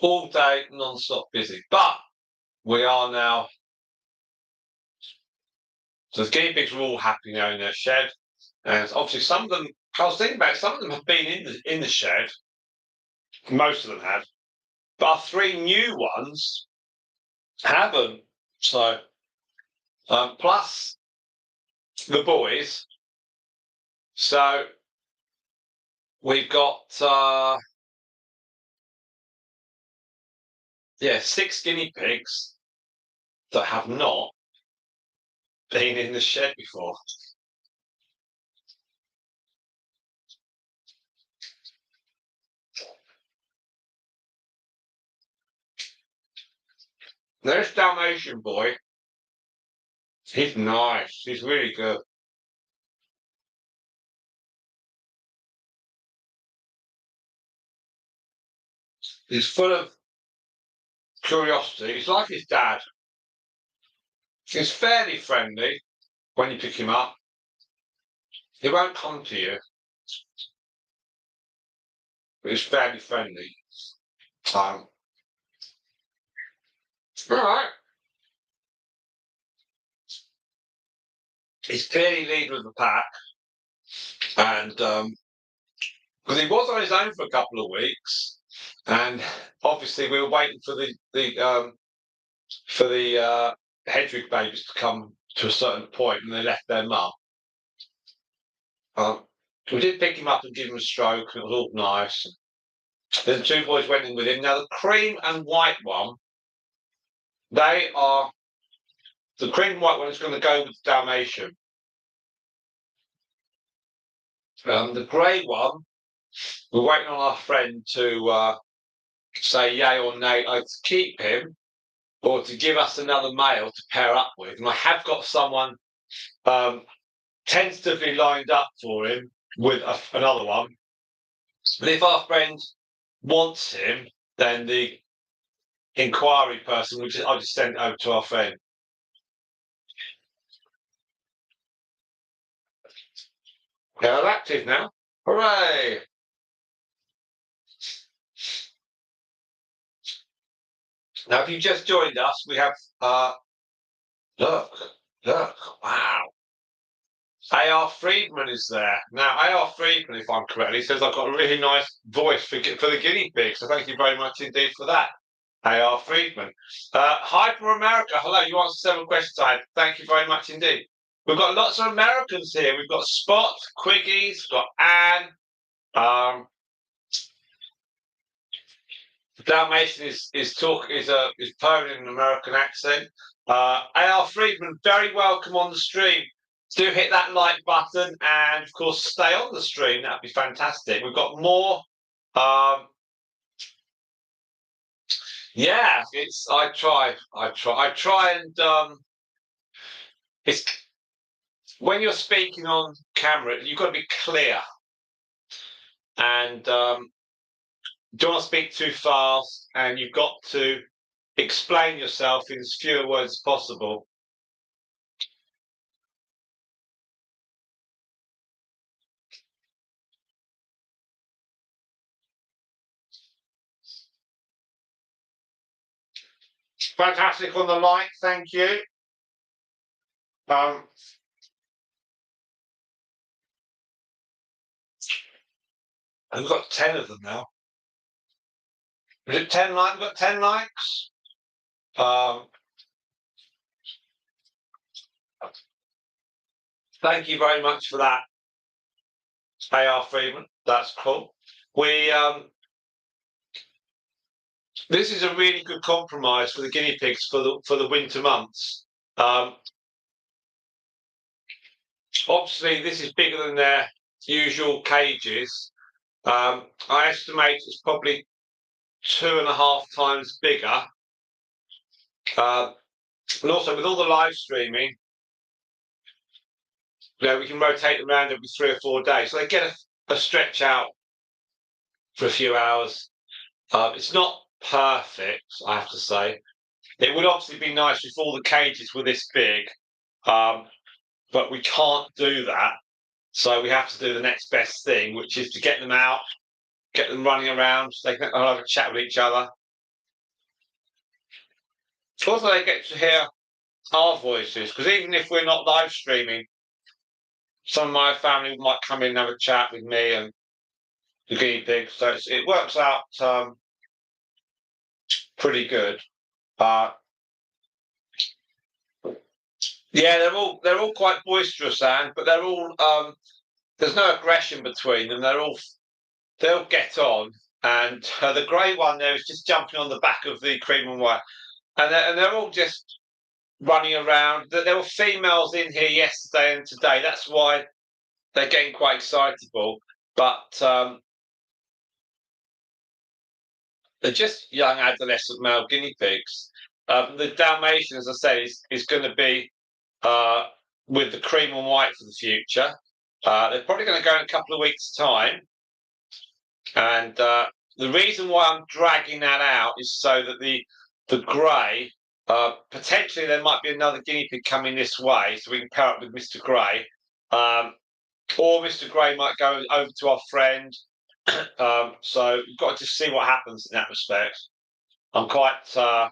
all day non-stop busy, but we are now. So the guinea pigs were all happy now in their shed, and obviously some of them. I was thinking about it, some of them have been in the shed. Most of them have, but our three new ones haven't. So plus the boys. So we've got 6 guinea pigs that have not been in the shed before. There's Dalmatian boy. He's nice. He's really good. He's full of curiosity. He's like his dad. He's fairly friendly when you pick him up. He won't come to you, but he's fairly friendly. All right. He's clearly leader of the pack, and because he was on his own for a couple of weeks, and obviously we were waiting for the Hedwig babies to come to a certain point, and they left their mum. We did pick him up and give him a stroke, and it was all nice. Then the two boys went in with him. Now the cream and white one, the cream and white one is going to go with the Dalmatian. The grey one, we're waiting on our friend to say yay or nay, either to keep him or to give us another male to pair up with. And I have got someone tentatively lined up for him with another one. But if our friend wants him, then the inquiry person, I'll just send it over to our friend. They're active now. Hooray! Now, if you just joined us, we have look, wow. A.R. Friedman is there. Now, A.R. Friedman, if I'm correct, he says I've got a really nice voice for the guinea pig. So thank you very much indeed for that, A.R. Friedman. Hi from America. Hello, you answered 7 questions. Thank you very much indeed. We've got lots of Americans here. We've got Spot, Quiggies, we've got Anne. Dalmatian is purring in an American accent. A.R. Friedman, very welcome on the stream. Do hit that like button and, of course, stay on the stream. That'd be fantastic. We've got more. Yeah, I try and it's when you're speaking on camera, you've got to be clear and don't want to speak too fast, and you've got to explain yourself in as few words as possible. Fantastic on the like, thank you. I've got 10 of them now. Is it 10 likes? I've got 10 likes. Thank you very much for that, A.R. Freeman. That's cool. This is a really good compromise for the guinea pigs for the winter months. Obviously, this is bigger than their usual cages. I estimate it's probably 2.5 times bigger. And also, with all the live streaming, we can rotate them around every 3 or 4 days. So they get a stretch out for a few hours. It's not perfect, I have to say. It would obviously be nice if all the cages were this big, but we can't do that. So we have to do the next best thing, which is to get them out, get them running around, so they can have a chat with each other. Also, they get to hear our voices, because even if we're not live streaming, some of my family might come in and have a chat with me and the guinea pigs. So it works out pretty good. Yeah, they're all quite boisterous, Anne, but they're all there's no aggression between them. They'll get on, and the grey one there is just jumping on the back of the cream and white, and they're all just running around. There were females in here yesterday and today. That's why they're getting quite excitable, but they're just young adolescent male guinea pigs. The Dalmatian, as I said, is going to be with the cream and white for the future. They're probably going to go in a couple of weeks' time. And the reason why I'm dragging that out is so that the grey, potentially there might be another guinea pig coming this way, so we can pair up with Mr. Grey. Or Mr. Grey might go over to our friend. So we've got to just see what happens in that respect. I'm quite... so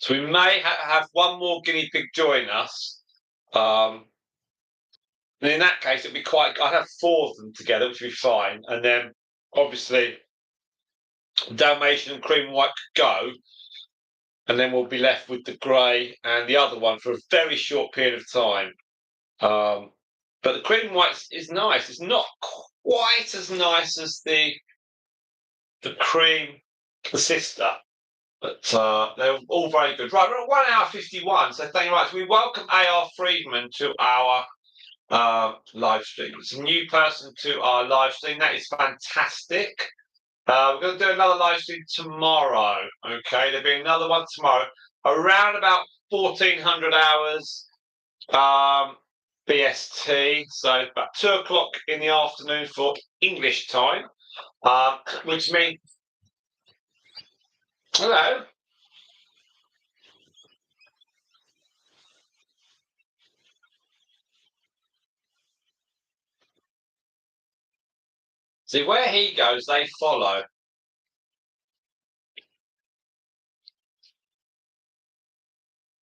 we may have one more guinea pig join us. And in that case, it'd be I'd have 4 of them together, which would be fine. And then, obviously, Dalmatian and cream and white could go. And then we'll be left with the grey and the other one for a very short period of time. But the cream and white is nice. It's not quite as nice as the cream, the sister. But they're all very good. Right, we're at 1 hour 51. So thank you very much. We welcome A.R. Friedman to our live stream. It's a new person to our live stream. That is fantastic. We're going to do another live stream tomorrow. Okay, there'll be another one tomorrow around about 1400 hours BST, so about 2 o'clock in the afternoon for English time, which means hello. See where he goes, they follow.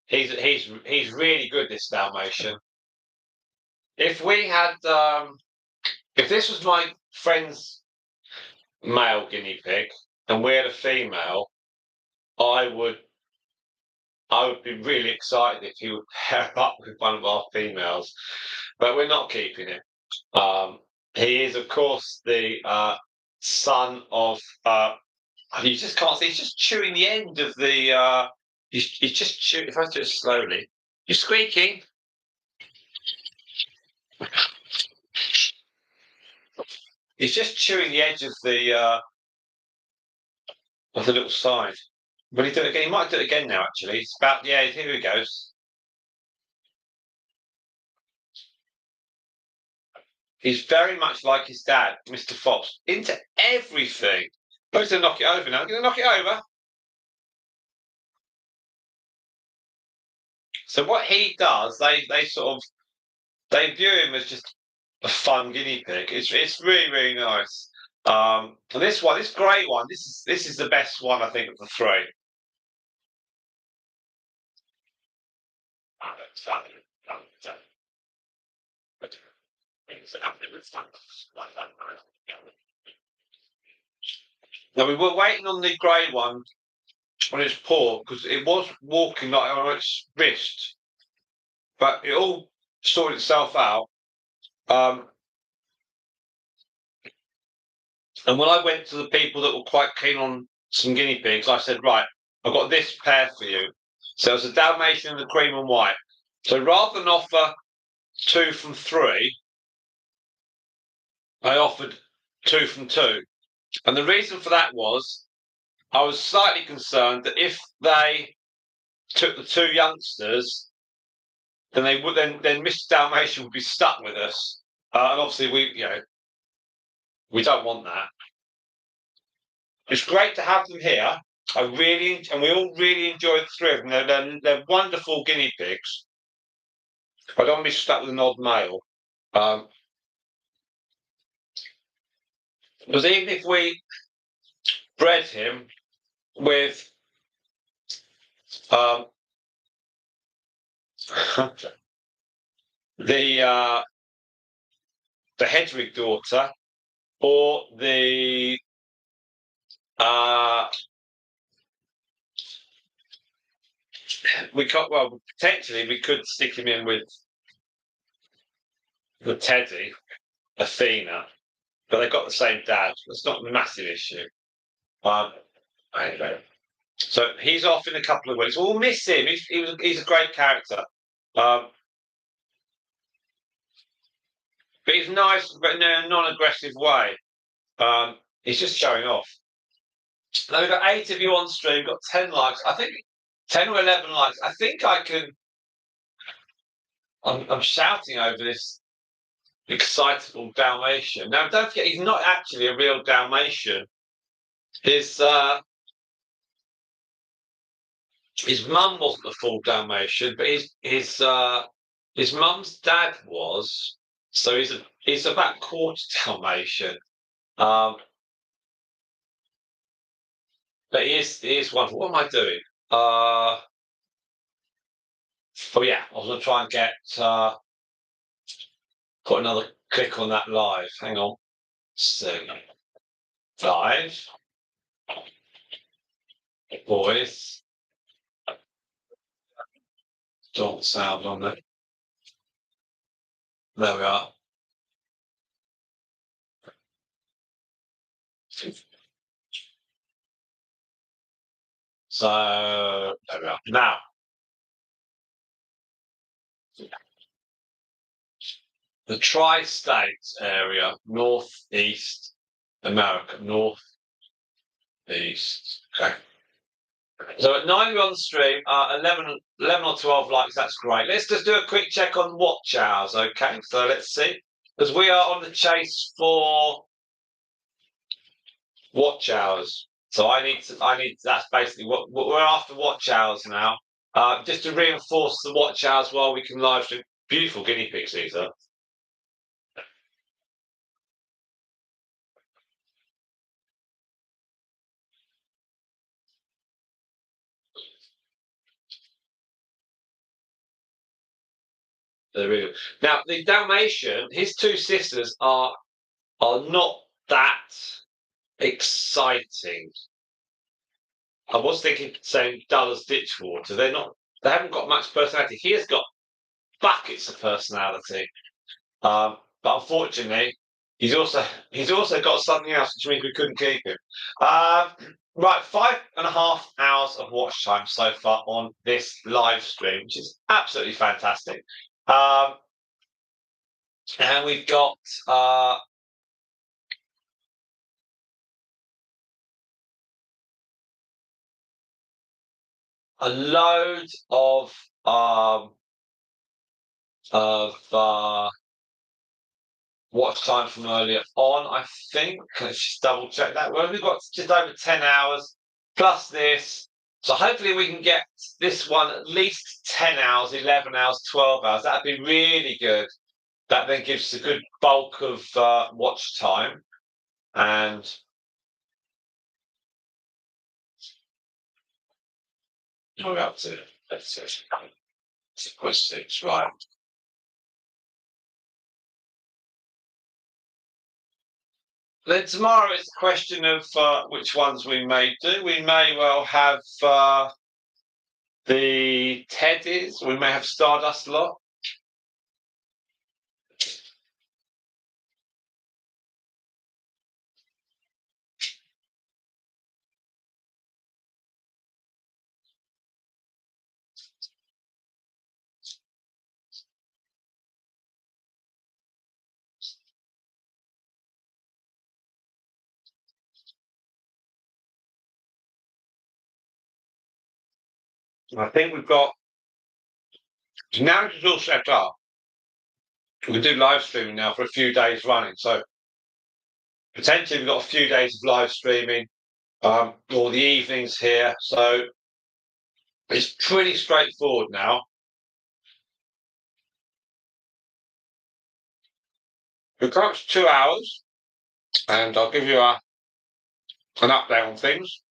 He's really good, this Dalmatian. If we had if this was my friend's male guinea pig and we had a female, I would be really excited if he would pair up with one of our females, but we're not keeping him. He is, of course, the son of. You just can't see. He's just chewing the end of the. He's just chewing. If I do it slowly, you're squeaking. He's just chewing the edge of the little side. Will he do it again? He might do it again now. Actually, it's about here he goes. He's very much like his dad, Mr. Fox, into everything. Oh, he's going to knock it over now. Going to knock it over. So what he does, they sort of they view him as just a fun guinea pig. It's really really nice. And this grey one, this is the best one I think of the three. Now we were waiting on the grey one on its paw because it was walking like on its wrist, but it all sorted itself out. And when I went to the people that were quite keen on some guinea pigs, I said, right, I've got this pair for you. So it's a Dalmatian and a cream and white. So rather than offer 2 from 3, I offered 2 from 2. And the reason for that was I was slightly concerned that if they took the 2 youngsters, then they would then Mr. Dalmatian would be stuck with us. And obviously we don't want that. It's great to have them here. And we all really enjoy the 3 of them. They're wonderful guinea pigs. I don't want to be stuck with an odd male. Because even if we bred him with the Hedwig daughter or the potentially we could stick him in with the Teddy, Athena, but they've got the same dad. It's not a massive issue. Anyway, so he's off in a couple of weeks. We'll miss him. He's a great character. But he's nice, but in a non-aggressive way. He's just showing off. Now we've got 8 of you on stream, got 10 likes. I think 10 or 11 likes. I think I can. I'm shouting over this excitable Dalmatian. Now, don't forget, he's not actually a real Dalmatian. His mum wasn't a full Dalmatian, but his mum's dad was. So he's about quarter Dalmatian. But he is wonderful. What am I doing? Oh yeah, I was going to try and get put another click on that live. Hang on. So live. Boys. Don't sound on there. There we are. So there we are. Now, the tri-state area, northeast America, northeast. Okay. So at 9 we're on the stream, 11 or 12 likes, that's great. Let's just do a quick check on watch hours, okay? So let's see. Because we are on the chase for watch hours. So that's basically what we're after, watch hours now. Just to reinforce the watch hours while we can live stream. Beautiful guinea pigs, these are. They're really good. Now, the Dalmatian, his two sisters are not that exciting. I was thinking saying dull as ditch water. They haven't got much personality. He has got buckets of personality. But unfortunately, he's also got something else, which means we couldn't keep him. Right, 5.5 hours of watch time so far on this live stream, which is absolutely fantastic. And we've got a load of watch time from earlier on, I think. Let's just double check that. Well, we've got just over 10 hours plus this. So hopefully we can get this one at least 10 hours, 11 hours, 12 hours. That'd be really good. That then gives a good bulk of watch time. And what are we up to? Let's see. Push 6, right. Then tomorrow it's a question of which ones we may do. We may well have the Teddies. We may have Stardust a lot. I think we've got now it's all set up. We can do live streaming now for a few days running. So potentially we've got a few days of live streaming, or the evenings here. So it's pretty straightforward now. We've got 2 hours, and I'll give you an update on things.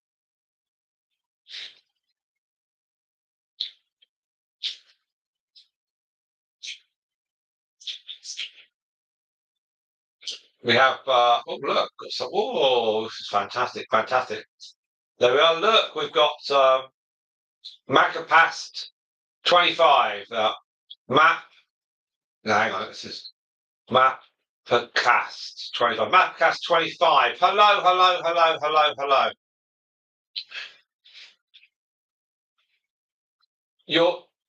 We have oh look, oh, this is fantastic. There we are. Look, we've got Macapast 25 map. No, hang on, this is Mapcast 25. Mapcast 25. Hello.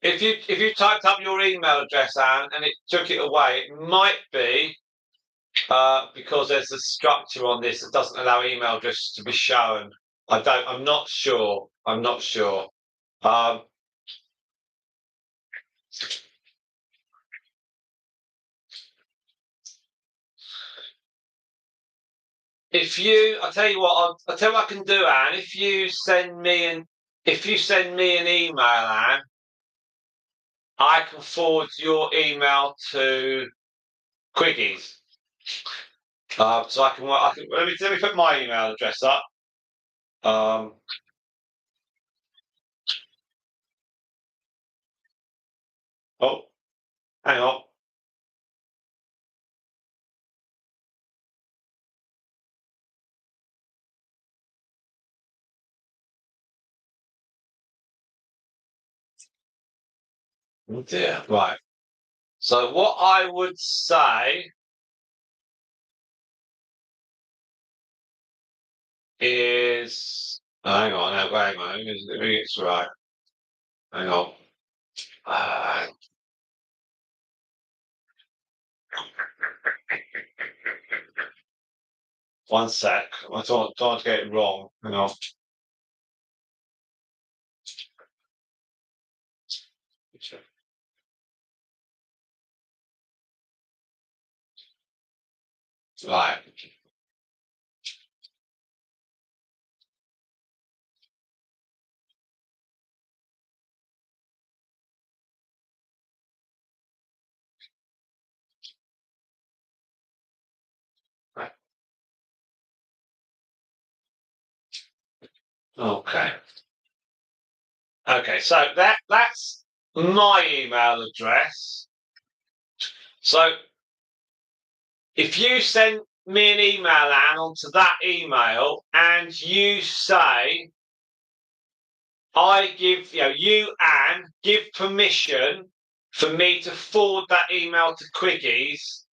If you typed up your email address, Anne, and it took it away, it might be because there's a structure on this that doesn't allow email addresses to be shown. I'm not sure. I'll tell you what. I'll tell you what I can do, Anne. If you send me an email, Anne, I can forward your email to Quiggies. So I can. Let me put my email address up. Oh, hang on. Oh dear. Right. So what I would say is, hang on. Let me get this right. Hang on. One sec. I don't want to get it wrong. Hang on. Right. Right. Okay. Okay. So that's my email address. So if you send me an email, Anne, onto that email, and you say, I give, you, Anne, give permission for me to forward that email to Quiggies,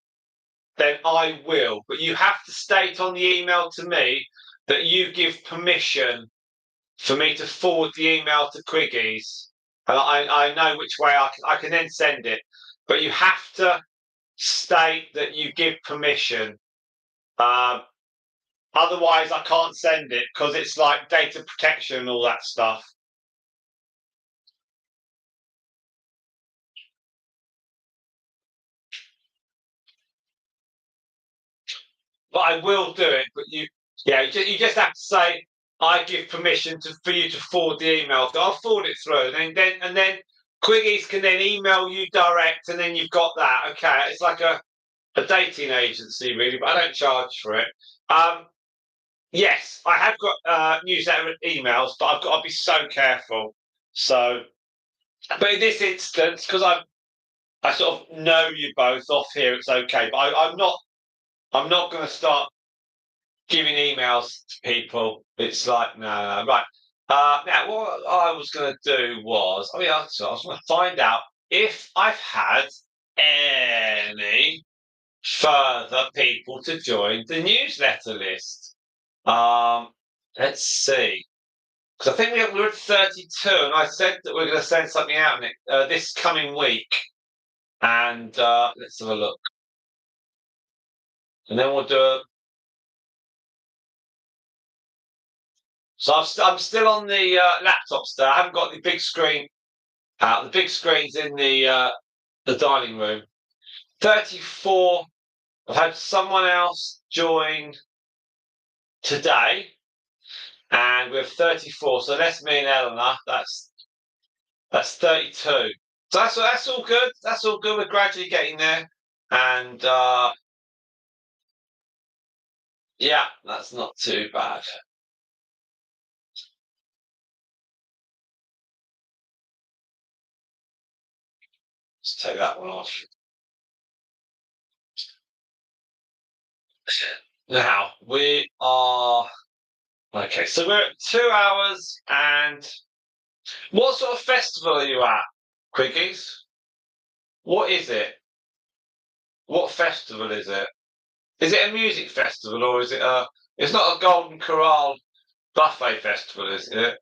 then I will. But you have to state on the email to me that you give permission for me to forward the email to Quiggies. And I know which way I can then send it. But you have to state that you give permission. Um, Otherwise, I can't send it because it's like data protection and all that stuff. But I will do it. But you just have to say, I give permission for you to forward the email. So I'll forward it through, and then Quiggies can then email you direct, and then you've got that. Okay, it's like a dating agency, really, but I don't charge for it. Yes, I have got newsletter emails, but I've got to be so careful. So, but in this instance, because I sort of know you both off here, it's okay. But I'm not going to start giving emails to people. It's like no, right. Now, what I was going to do was, so I was going to find out if I've had any further people to join the newsletter list. Let's see. Because I think we're at 32, and I said that we're going to send something out this coming week. And let's have a look. And then we'll do a. So I'm still on the laptop still. I haven't got the big screen out. The big screen's in the dining room. 34. I've had someone else join today, and we're 34. So that's me and Eleanor. That's 32. So that's all good. That's all good. We're gradually getting there, and yeah, that's not too bad. Let's take that one off. Now we are okay. So we're at 2 hours and what sort of festival are you at, Quiggies? What is it? What festival is it? Is it a music festival or is it a? It's not a Golden Corral buffet festival, is it?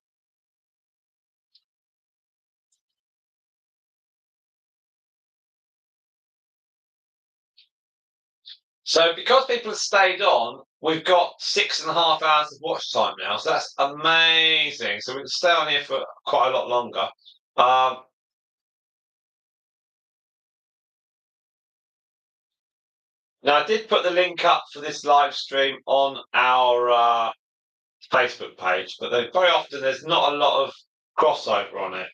So because people have stayed on, we've got 6.5 hours of watch time now. So that's amazing. So we can stay on here for quite a lot longer. Um, Now I did put the link up for this live stream on our Facebook page, but very often there's not a lot of crossover on it.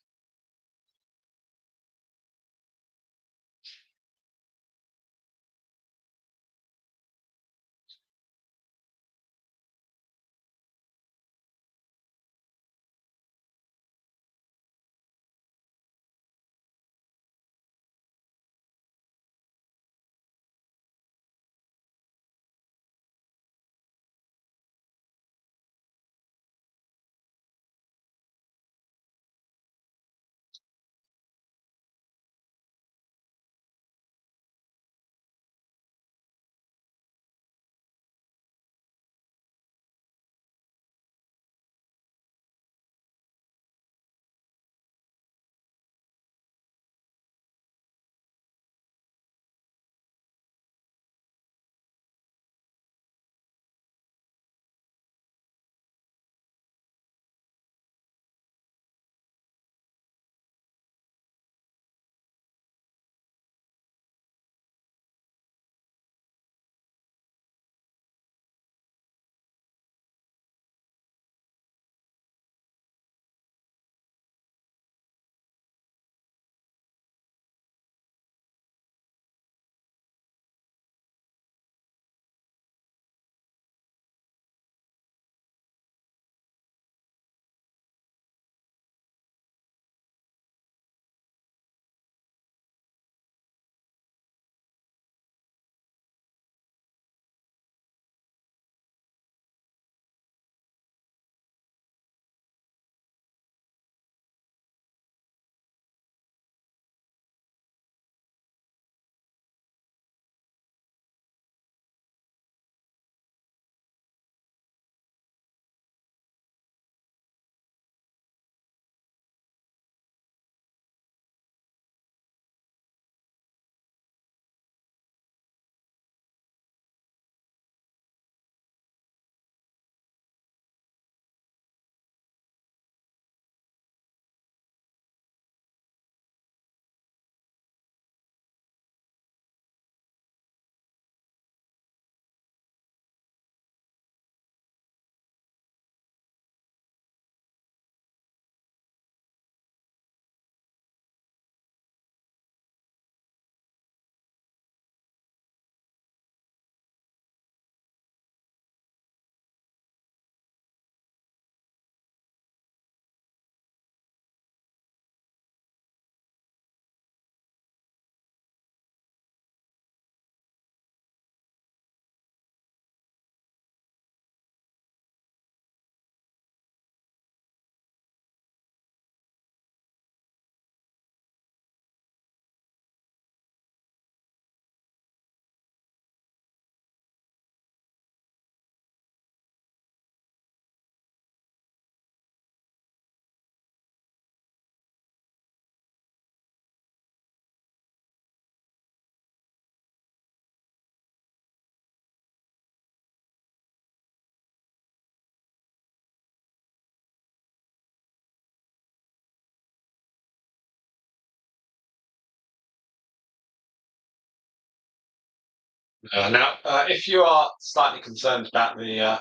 Now, if you are slightly concerned about the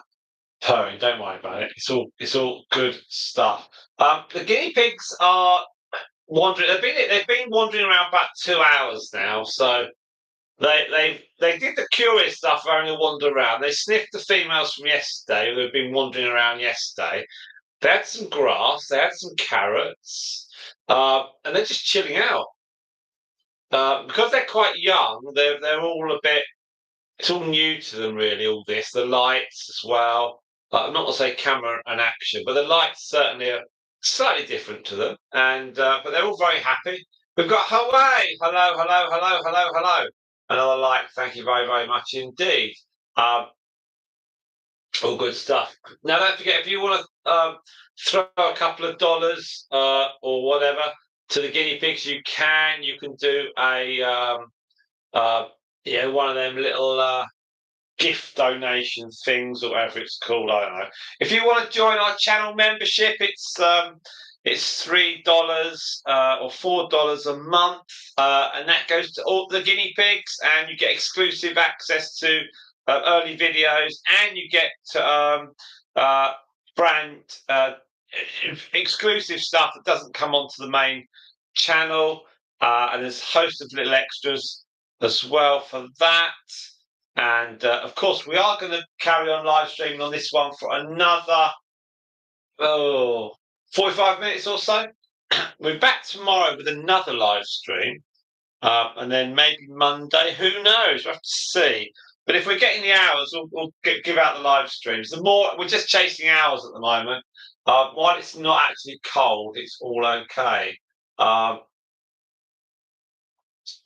purring, don't worry about it. It's all good stuff. The guinea pigs are wandering. They've been wandering around about 2 hours now. So they did the curious stuff of having a wander around. They sniffed the females from yesterday who had been wandering around yesterday. They had some grass. They had some carrots, and they're just chilling out. Because they're quite young, they're all a bit. It's all new to them, really. All this, the lights as well. I'm not going to say camera and action, but the lights certainly are slightly different to them. And but they're all very happy. We've got Hawaii. Hello, hello, hello, hello, hello. Another like. Thank you very, very much indeed. Um, all good stuff. Now, don't forget, if you want to throw a couple of dollars or whatever to the guinea pigs, you can. You can do a uh, one of them little gift donation things or whatever it's called. I don't know. If you want to join our channel membership, it's $3 or $4 a month, and that goes to all the guinea pigs, and you get exclusive access to early videos, and you get uh, brand exclusive stuff that doesn't come onto the main channel, and there's a host of little extras as well for that. And of course, we are going to carry on live streaming on this one for another 45 minutes or so. We're back tomorrow with another live stream, and then maybe Monday. Who knows? We'll have to see. But if we're getting the hours, we'll give out the live streams. The more we're just chasing hours at the moment. While it's not actually cold, it's all okay. Um,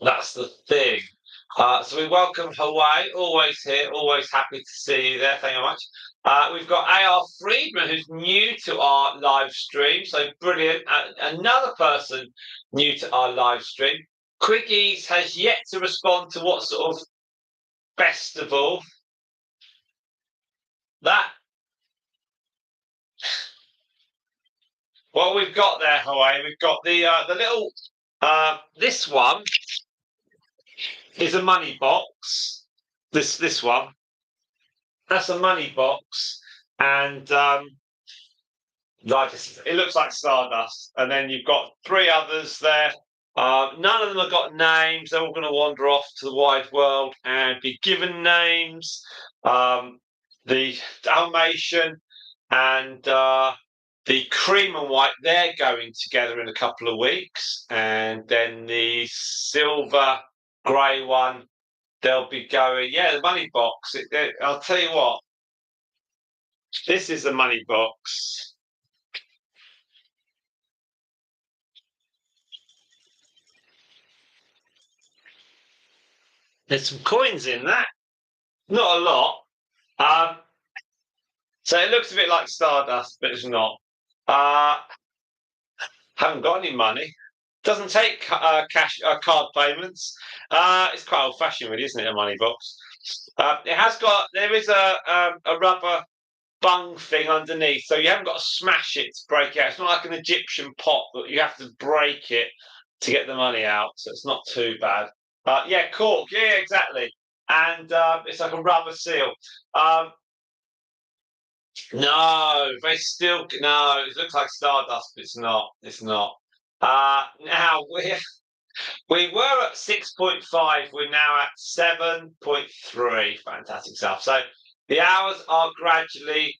that's the thing. So we welcome Hawaii, always here, always happy to see you there. Thank you very much. We've got AR Friedman, who's new to our live stream. So brilliant. Another person new to our live stream. Quickies has yet to respond to what sort of festival that. What we've got there, Hawaii, we've got the little. This one is a money box. This one. That's a money box, and it looks like stardust. And then you've got three others there. None of them have got names. They're all going to wander off to the wide world and be given names. The Dalmatian and the cream and white, they're going together in a couple of weeks. And then the silver grey one, they'll be going, the money box. I'll tell you what, this is the money box. There's some coins in that. Not a lot. So it looks a bit like stardust, but it's not. Haven't got any money. Doesn't take cash card payments. It's quite old fashioned, really, isn't it? A money box. There is a rubber bung thing underneath, so you haven't got to smash it to break it out. It's not like an Egyptian pot that you have to break it to get the money out, so it's not too bad. Cork. Yeah, exactly. And it's like a rubber seal. No, they still no. It looks like stardust, but it's not. It's not. Now we were at 6.5. We're now at 7.3. Fantastic stuff. So the hours are gradually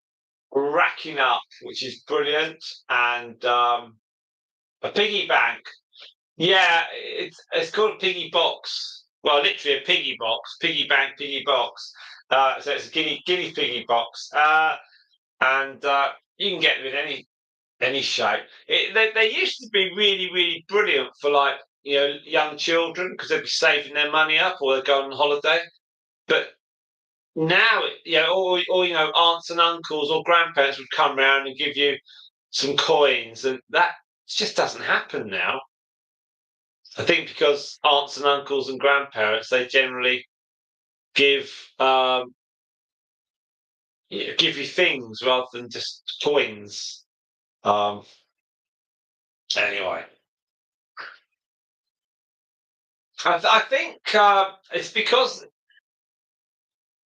racking up, which is brilliant. And a piggy bank. Yeah, it's called a piggy box. Well, literally a piggy box, piggy bank, piggy box. So it's a guinea piggy box, and you can get them in any shape. They used to be really really brilliant for like young children because they'd be saving their money up or they'd go on holiday. But now, or aunts and uncles or grandparents would come round and give you some coins, and that just doesn't happen now. I think because aunts and uncles and grandparents, they generally give give you things rather than just coins. Anyway, I think it's because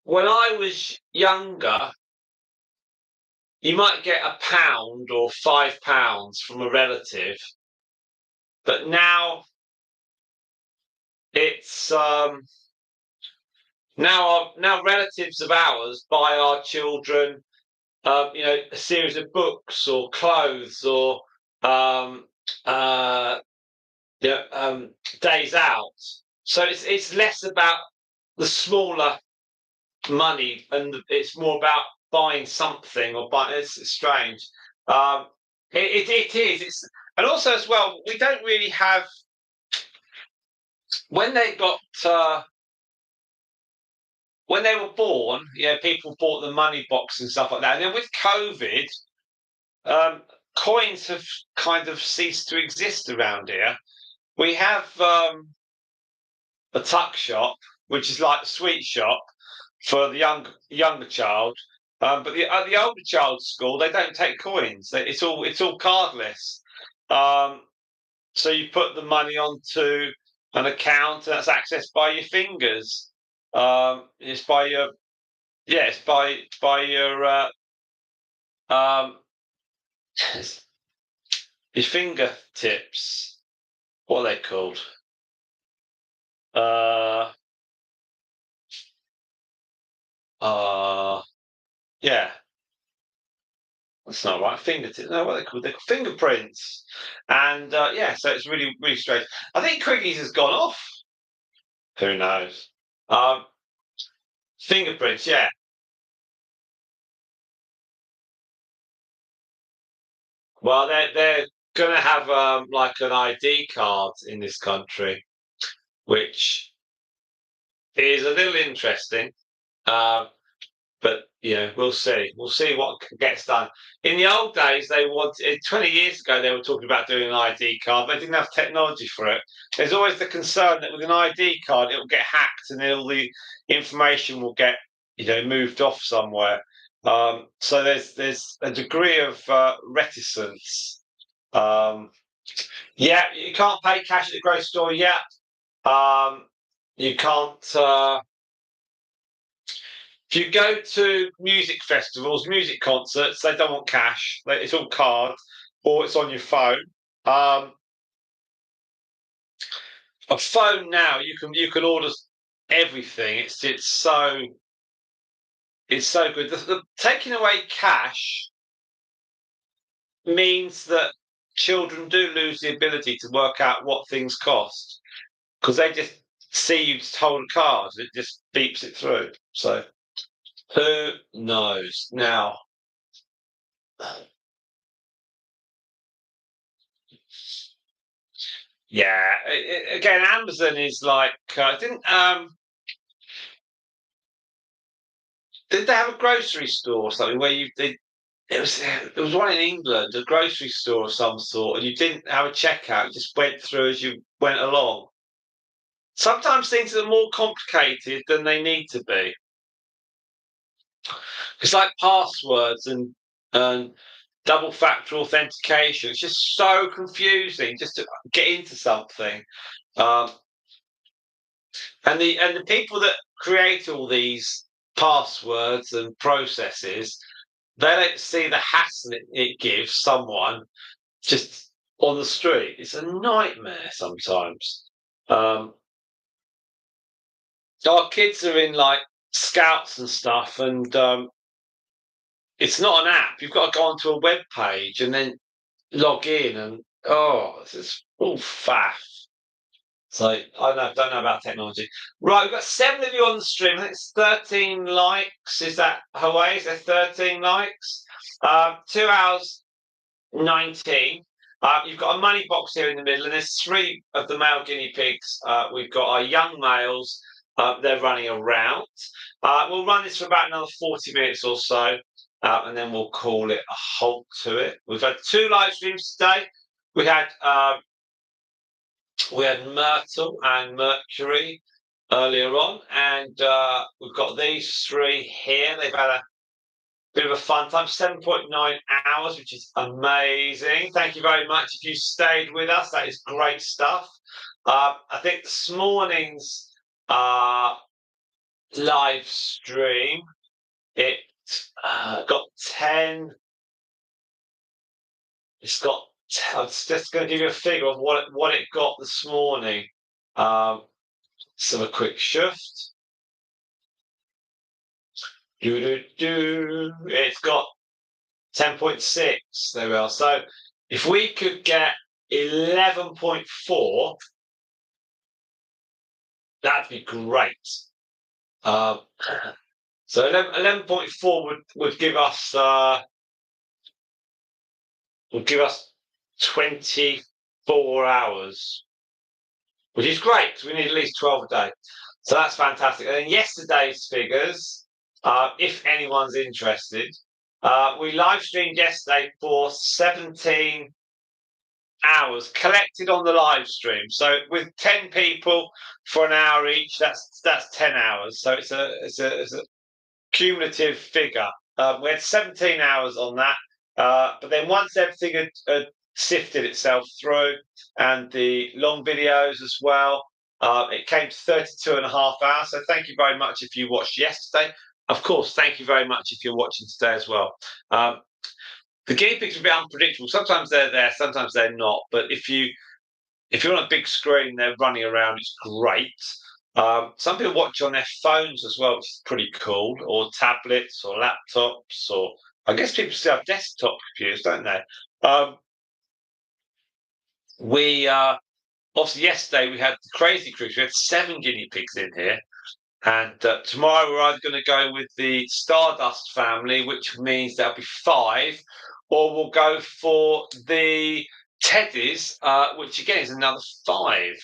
when I was younger, you might get £1 or £5 from a relative, but now it's now relatives of ours buy our children, a series of books or clothes or um, uh, days out. So it's less about the smaller money, and it's more about buying something or buying. It's strange. Um, it is. And also as well, we don't really have when they got when they were born. People bought the money box and stuff like that. And then with COVID, um, coins have kind of ceased to exist around here. We have a tuck shop, which is like a sweet shop for the younger child. But at the older child's school, they don't take coins. It's all cardless. Um, so you put the money onto an account, and that's accessed by your fingers. It's by your it's by your um, your fingertips. What are they called? Uh, yeah, that's not right. Fingertips. No, what are they called? They're called fingerprints. And so it's really, really strange. I think Quickies has gone off. Who knows? Um, fingerprints. Yeah. Well, they're going to have like an ID card in this country, which is a little interesting. Um, But we'll see. We'll see what gets done. In the old days, they wanted 20 years ago. They were talking about doing an ID card. They didn't have technology for it. There's always the concern that with an ID card, it will get hacked and all the information will get moved off somewhere. So there's a degree of reticence. Um, yeah, you can't pay cash at the grocery store yet. You can't. If you go to music festivals, music concerts, they don't want cash. It's all card or it's on your phone. Um, a phone now, you can order everything. It's so good. Taking away cash means that children do lose the ability to work out what things cost because they just see you hold a card. It just beeps it through. So who knows now? Yeah, again, Amazon is like did they have a grocery store or something where it was one in England, a grocery store of some sort, and you didn't have a checkout, you just went through as you went along. Sometimes things are more complicated than they need to be. It's like passwords and double factor authentication. It's just so confusing just to get into something. Um, and the people that create all these passwords and processes, they don't see the hassle it gives someone just on the street. It's a nightmare sometimes. Um, our kids are in like scouts and stuff, and it's not an app. You've got to go onto a web page and then log in, and it's all faff. So don't know about technology. Right, we've got 7 of you on the stream. I think it's 13 likes. Is that Hawaii? Is there 13 likes? 2 hours 19. You've got a money box here in the middle, and there's 3 of the male guinea pigs. We've got our young males. They're running around. We'll run this for about another 40 minutes or so, and then we'll call it a halt to it. We've had 2 live streams today. We had Myrtle and Mercury earlier on, and we've got these 3 here. They've had a bit of a fun time, 7.9 hours, which is amazing. Thank you very much if you stayed with us. That is great stuff. I think this morning's live stream, it got 10. It's got. I was just going to give you a figure of what it got this morning. So a quick shift. It's got 10.6. There we are. So if we could get 11.4, that'd be great. So 11.4 would give us 24 hours, which is great because we need at least 12 a day. So that's fantastic. And then yesterday's figures, if anyone's interested, we live streamed yesterday for 17 hours collected on the live stream. So with 10 people for an hour each, that's 10 hours. So it's a cumulative figure. We had 17 hours on that, but then once everything had sifted itself through and the long videos as well, it came to 32 and a half hours. So thank you very much if you watched yesterday. Of course, thank you very much if you're watching today as well. The guinea pigs are a bit unpredictable. Sometimes they're there, sometimes they're not. But if you're on a big screen, they're running around. It's great. Some people watch on their phones as well, which is pretty cool, or tablets, or laptops, or I guess people still have desktop computers, don't they? We obviously yesterday we had the crazy cruise. We had 7 guinea pigs in here, and tomorrow we're either going to go with the Stardust family, which means there'll be 5, or we'll go for the Teddies, which again is another 5.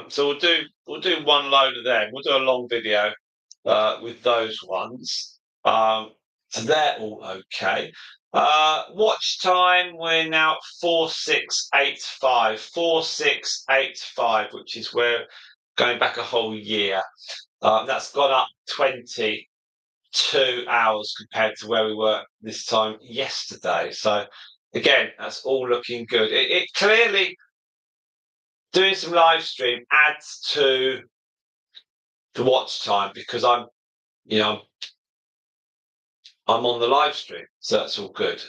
So we'll do one load of them. We'll do a long video with those ones. So they're all okay. Watch time, we're now at 4685. 4685, which is where going back a whole year. That's gone up 22 hours compared to where we were this time yesterday. So again, that's all looking good. It clearly, doing some live stream adds to the watch time because I'm on the live stream, so that's all good.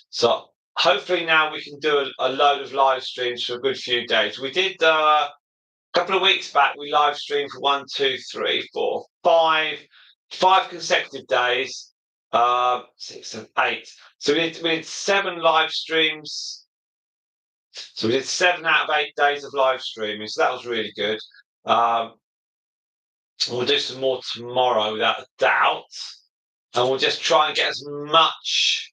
So hopefully now we can do a load of live streams for a good few days. We did a couple of weeks back. We live streamed for 1, 2, 3, 4, 5 consecutive days. 6, 7, 8. So we did 7 live streams. So we did 7 out of 8 days of live streaming. So that was really good. We'll do some more tomorrow without a doubt. And we'll just try and get as much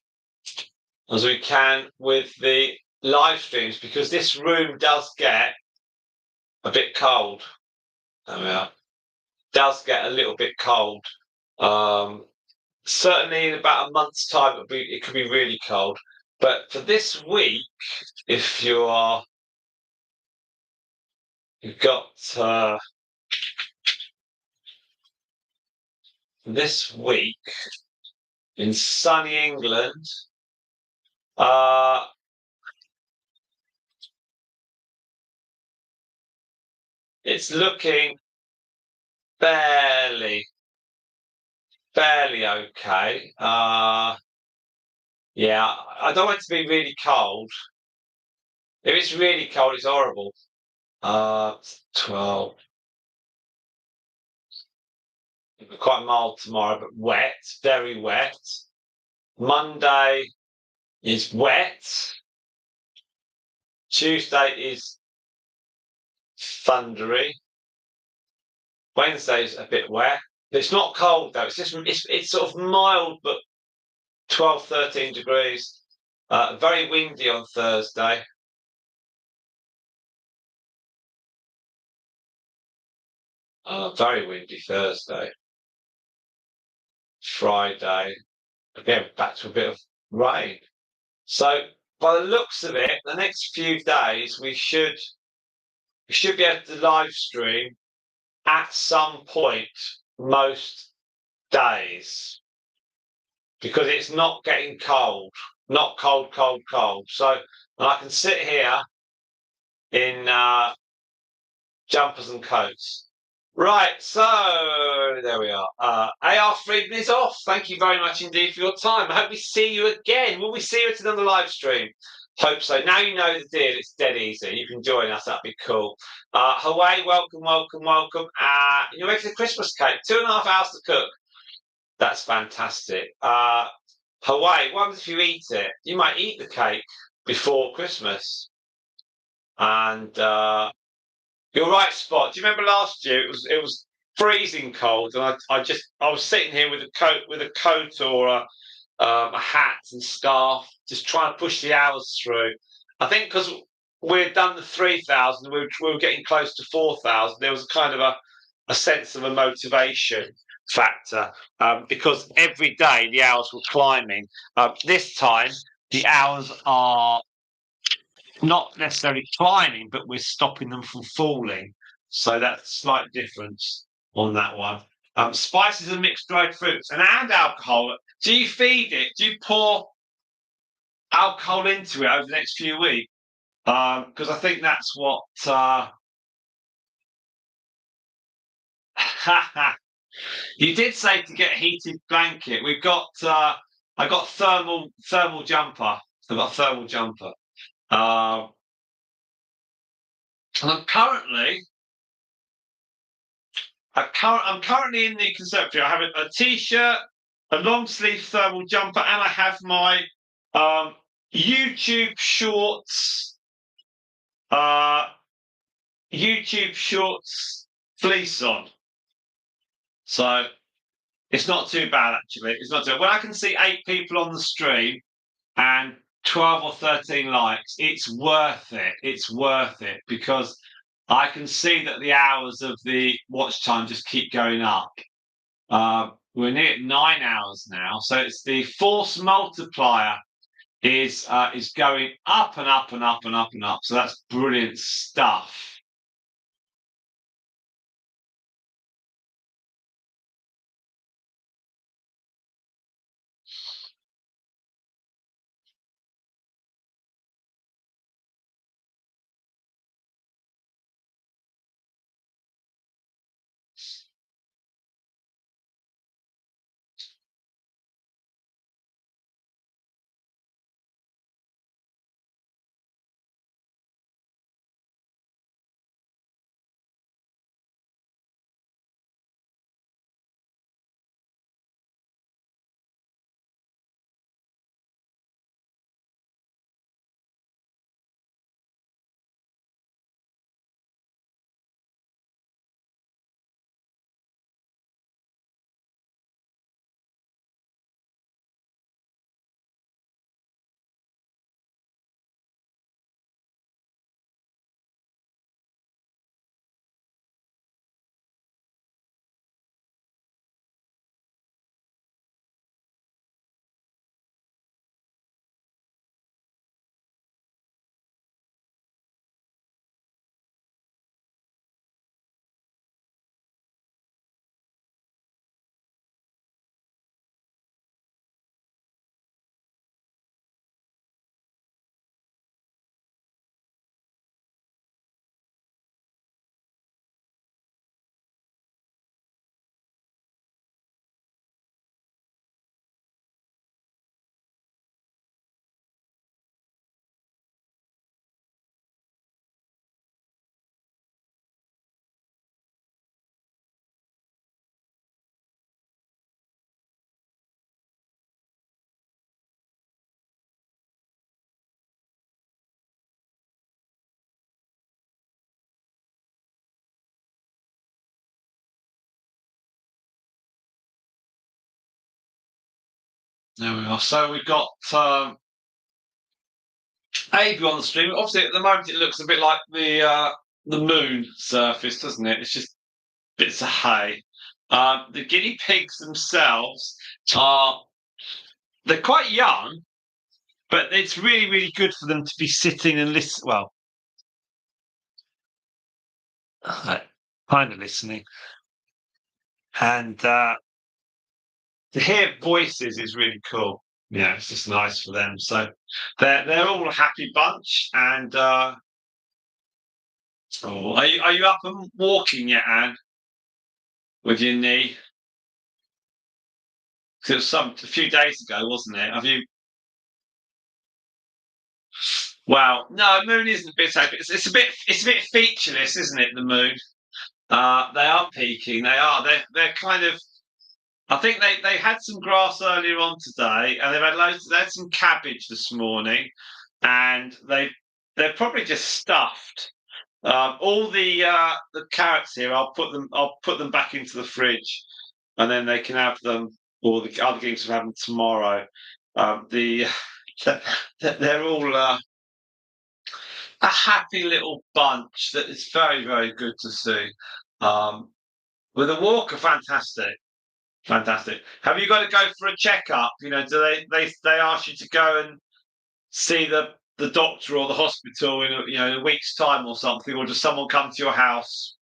as we can with the live streams because this room does get a bit cold. There we are. Does get a little bit cold. Certainly in about a month's time, it could be really cold. But for this week, if you've got this week in sunny England, it's looking fairly okay. Yeah, I don't want it to be really cold. If it's really cold, it's horrible. 12. Quite mild tomorrow, but wet, very wet. Monday is wet. Tuesday is thundery. Wednesday's a bit wet. It's not cold though. It's sort of mild, but 12, 13 degrees. Very windy on Thursday. Very windy Thursday. Friday, again, back to a bit of rain. So by the looks of it, the next few days we should be able to live stream at some point most days because it's not getting cold, not cold. So I can sit here in jumpers and coats Right, so there we are. AR Friedman is off. Thank you very much indeed for your time. I hope we see you again. Will we see you at another live stream? Hope so. Now you know the deal. It's dead easy. You can join us. That'd be cool. Hawaii, welcome, welcome, welcome. You're making a Christmas cake. 2.5 hours to cook. That's fantastic. Hawaii, what happens if you eat it? You might eat the cake before Christmas. And you're right, Spot. Do you remember last year? It was freezing cold, and I was sitting here with a coat or a hat and scarf, just trying to push the hours through. I think because we'd done the 3,000, we were getting close to 4,000. There was kind of a sense of a motivation factor because every day the hours were climbing. This time the hours are not necessarily climbing, but we're stopping them from falling. So that's a slight difference on that one. Spices and mixed dried fruits and alcohol. Do you feed it? Do you pour alcohol into it over the next few weeks? Because I think that's what. You did say to get a heated blanket. We've got. I got thermal jumper. I've got a thermal jumper. And I'm currently in the conservatory. I have a t-shirt, a long sleeve thermal jumper, and I have my um, YouTube Shorts, uh, YouTube Shorts fleece on. So it's not too bad actually. It's not too. When I can see 8 people on the stream and 12 or 13 likes, it's worth it. It's worth it because I can see that the hours of the watch time just keep going up. We're near 9 hours now, so it's the force multiplier is going up and up and up and up and up. So that's brilliant stuff. There we are. So we've got Abe on the stream. Obviously, at the moment, it looks a bit like the moon surface, doesn't it? It's just bits of hay. The guinea pigs themselves are they're quite young, but it's really, really good for them to be sitting and listen. Well, kind of listening, and to hear voices is really cool. Yeah, it's just nice for them. So they're all a happy bunch. And are you up and walking yet, Anne? with your knee? 'Cause it was a few days ago, wasn't it? Have you? Wow. No, moon isn't a bit open. It's a bit featureless, isn't it? The moon. They are peaking. They are. They're kind of. I think they had some grass earlier on today, and they've had loads. They had some cabbage this morning, and they're probably just stuffed. All the carrots here, I'll put them back into the fridge, and then they can have them, or the other games will have them tomorrow. The they're all a happy little bunch that is very, very good to see. Um, with a walker, fantastic, fantastic. Have you got to go for a checkup? Do they ask you to go and see the doctor or the hospital in a week's time or something, or does someone come to your house?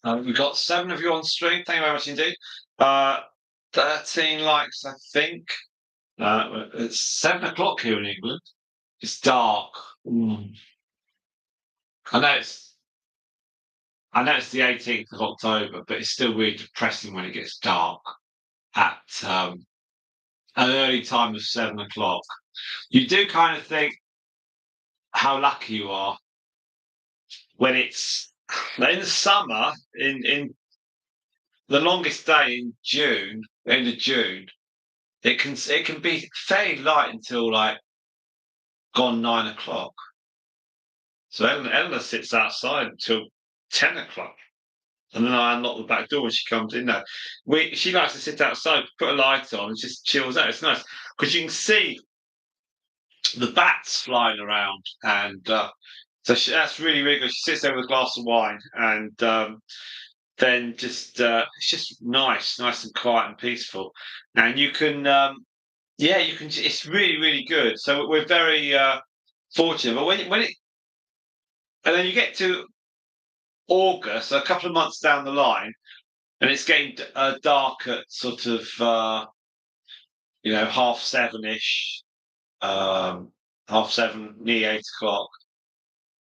We've got 7 of you on stream. Thank you very much indeed. 13 likes, I think. It's 7 o'clock here in England. It's dark. Mm. I know it's I know it's the 18th of October, but it's still really depressing when it gets dark at an early time of 7 o'clock. You do kind of think how lucky you are when it's in the summer, in the longest day in June, end of June, it can be fairly light until like gone 9 o'clock. So Eleanor sits outside until 10 o'clock. And then I unlock the back door when she comes in there. She likes to sit outside, put a light on, and just chills out. It's nice because you can see the bats flying around, and that's really really good. She sits there with a glass of wine, and then just it's just nice and quiet and peaceful. And you can, yeah, you can. It's really really good. So we're very fortunate. But when it and then you get to August, so a couple of months down the line, and it's getting dark at sort of 7:30ish, half seven, near 8 o'clock,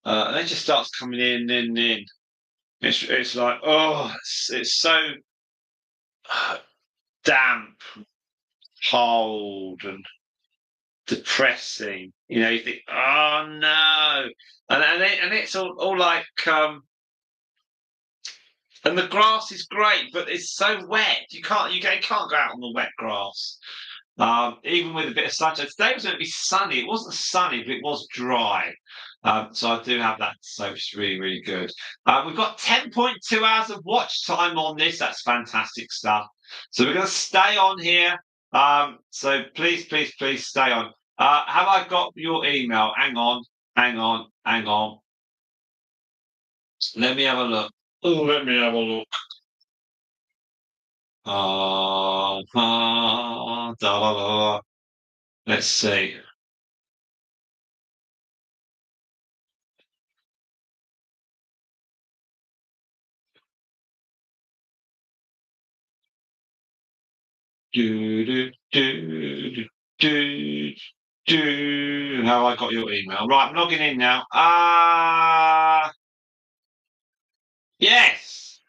and then it just starts coming in. It's like it's so uh, damp, cold, and depressing. You think, oh no, and it's all like and the grass is great, but it's so wet. You can't go out on the wet grass. Even with a bit of sunshine. Today was going to be sunny. It wasn't sunny, but it was dry. So I do have that. So it's really, really good. We've got 10.2 hours of watch time on this. That's fantastic stuff. So we're going to stay on here. So please, please, please stay on. Have I got your email? Hang on. Let me have a look. Oh, let me have a look. Da, da, da. Let's see. Do, do, do, do, do. How I got your email? Right, I'm logging in now. Yes,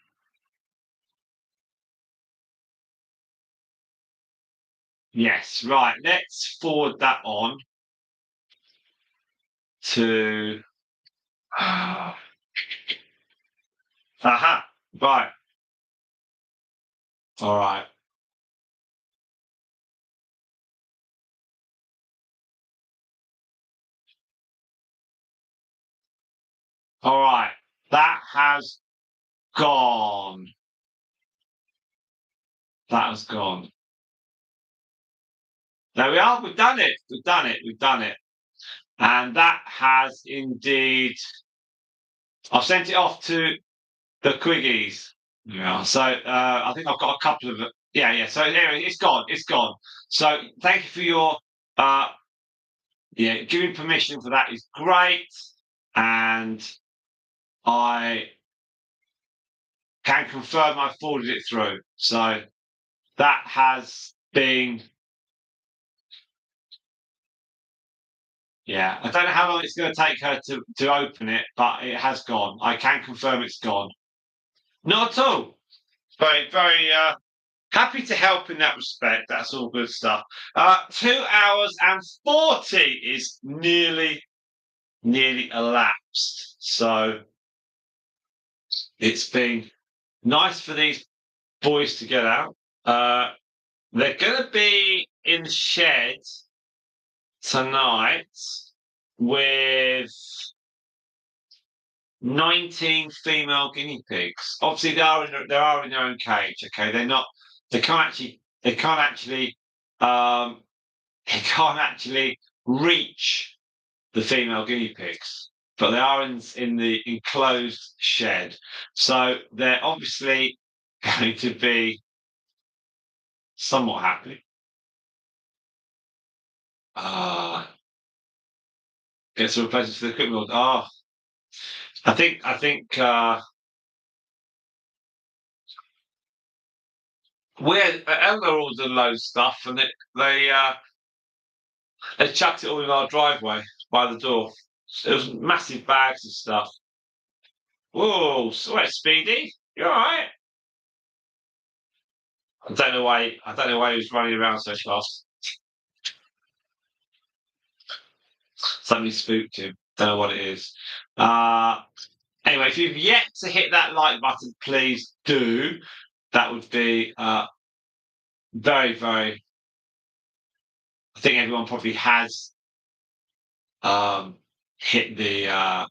yes. Right, let's forward that on to. Aha. Right. All right. All right. That has gone. That has gone. There we are. We've done it. We've done it. We've done it. And that has indeed. I've sent it off to the Quiggies. Yeah. So I think I've got a couple of yeah. So anyway, it's gone. It's gone. So thank you for your giving permission for that is great, and I can confirm I forwarded it through. So that has been. Yeah, I don't know how long it's going to take her to open it, but it has gone. I can confirm it's gone. Not at all. Very, very happy to help in that respect. That's all good stuff. 2 hours and 40 is nearly elapsed. So it's been nice for these boys to get out. They're going to be in the shed tonight with 19 female guinea pigs. Obviously, they are in their own cage. Okay, they can't actually um, they can't actually reach the female guinea pigs, but they are in the enclosed shed. So they're obviously going to be somewhat happy. Get some replacements for the equipment. I think Elmer ordered loads of stuff, and they chucked it all in our driveway by the door. It was massive bags of stuff. Whoa, sweat, Speedy. You all right? I don't know why he was running around so fast. Something spooked him. Don't know what it is. Anyway, if you've yet to hit that like button, please do. That would be very, very. I think everyone probably has hit the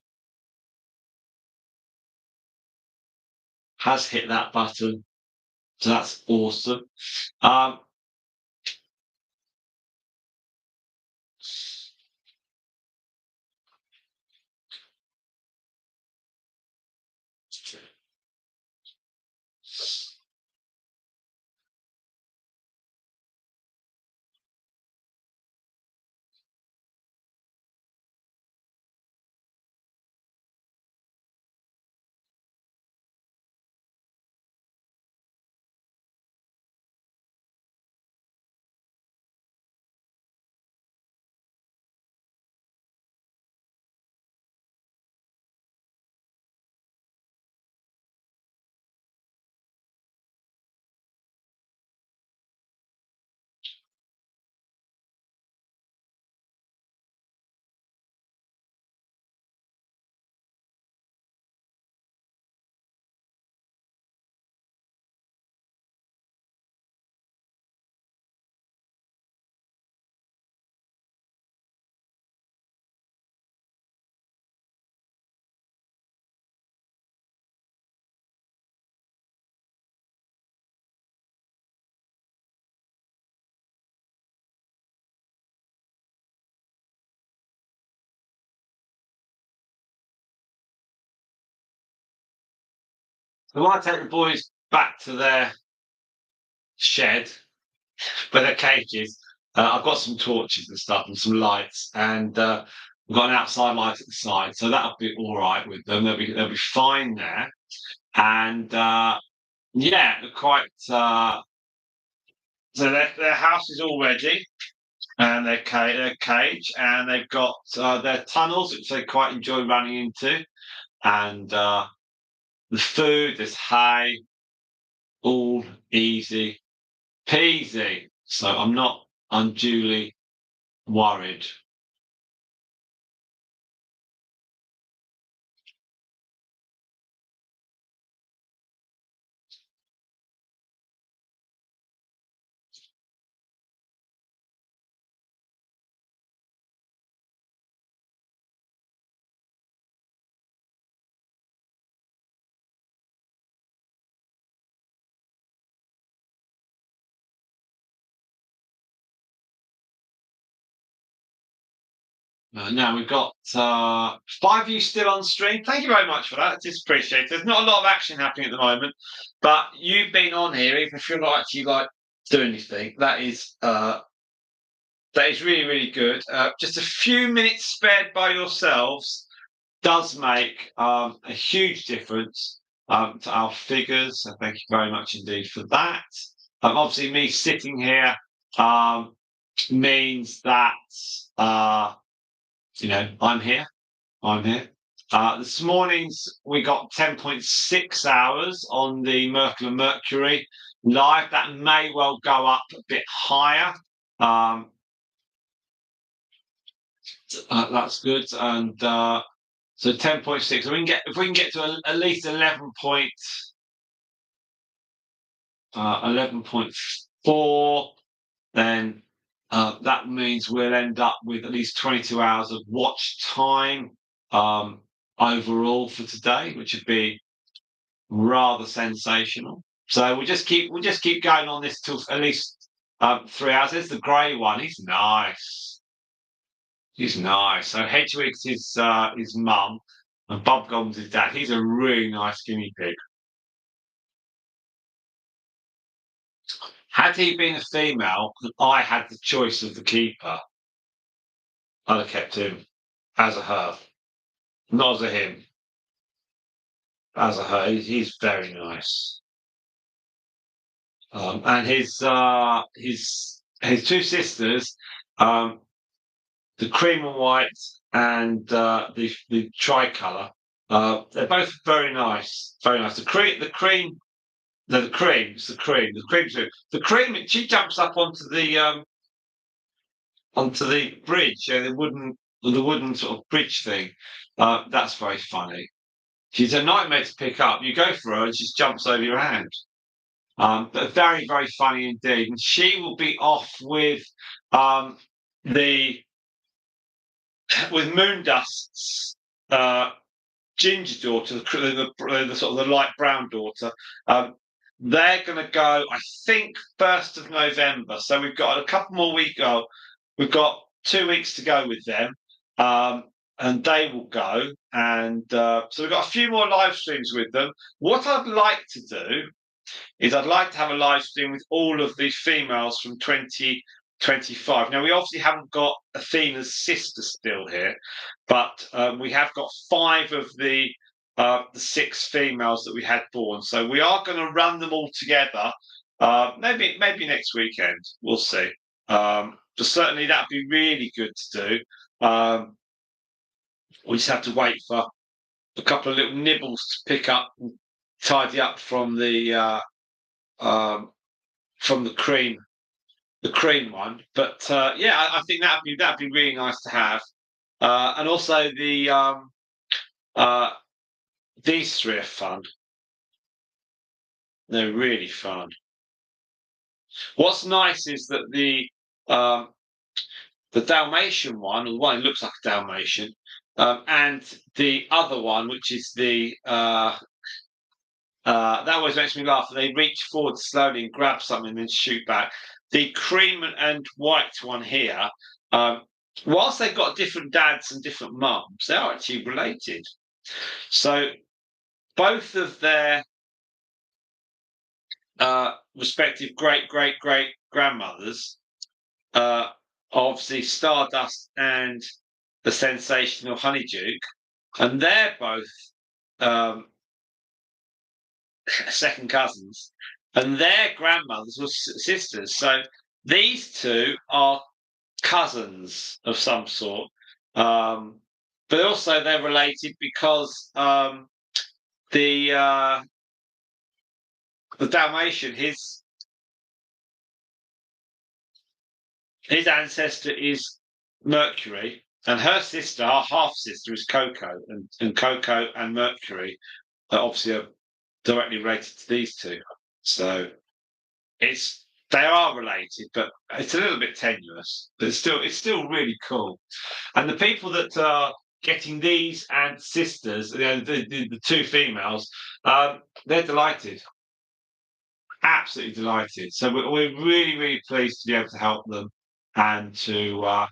has hit that button. So that's awesome. Um, I want to take the boys back to their shed where their cages. I've got some torches and stuff and some lights, and we've got an outside light at the side, so that'll be all right with them. They'll be fine there, and yeah, they're quite. So their house is all ready, and their cage, and they've got their tunnels which they quite enjoy running into, and the food, there's hay, all easy peasy. So I'm not unduly worried. Now we've got five of you still on stream. Thank you very much for that. It's appreciated. There's not a lot of action happening at the moment, but you've been on here, even if you're not actually like doing anything. That is really, really good. Just a few minutes spared by yourselves does make a huge difference to our figures. So thank you very much indeed for that. Obviously, me sitting here means that I'm here. I'm here. This morning's we got 10.6 hours on the Merkel and Mercury live. That may well go up a bit higher. That's good. And so 10.6. So if we can get to at least 11.4, then that means we'll end up with at least 22 hours of watch time overall for today, which would be rather sensational. So we'll just keep going on this till at least 3 hours. There's the grey one. He's nice. He's nice. So Hedwig's his mum, and Bob Gom's his dad. He's a really nice guinea pig. Had he been a female, and I had the choice of the keeper, I'd have kept him as a her, not as a him, as a her. He's very nice. And his two sisters, the cream and white and the tricolour. They're both very nice, very nice. No, the cream. It's the cream. The cream too. The cream. She jumps up onto the bridge, the wooden sort of bridge thing. That's very funny. She's a nightmare to pick up. You go for her and she just jumps over your hand. But very, very funny indeed. And she will be off with the with Moondust's ginger daughter, the sort of the light brown daughter. They're going to go, I think, 1st of November. So we've got a couple more weeks. We've got 2 weeks to go with them, and they will go. And so we've got a few more live streams with them. What I'd like to do is I'd like to have a live stream with all of the females from 2025. Now, we obviously haven't got Athena's sister still here, but we have got 5 of the 6 females that we had born. So we are going to run them all together. Maybe next weekend. We'll see. But certainly that'd be really good to do. We just have to wait for a couple of little nibbles to pick up and tidy up from the cream one. But yeah, I think that'd be really nice to have. And also these 3 are fun. They're really fun. What's nice is that the Dalmatian one, or the one that looks like a Dalmatian, and the other one, which is the that always makes me laugh. They reach forward slowly and grab something and then shoot back. The cream and white one here, whilst they've got different dads and different mums, they are actually related. So both of their respective great grandmothers, obviously Stardust and the sensational Honeyduke, and they're both second cousins, and their grandmothers were sisters. So these 2 are cousins of some sort, but also they're related because the Dalmatian, his ancestor is Mercury, and her sister, our half sister, is Coco, and Coco and Mercury obviously are directly related to these 2. So they are related, but it's a little bit tenuous. But it's still really cool. And the people that are getting these and sisters, the 2 females, they're delighted, absolutely delighted. So we're really, really pleased to be able to help them and to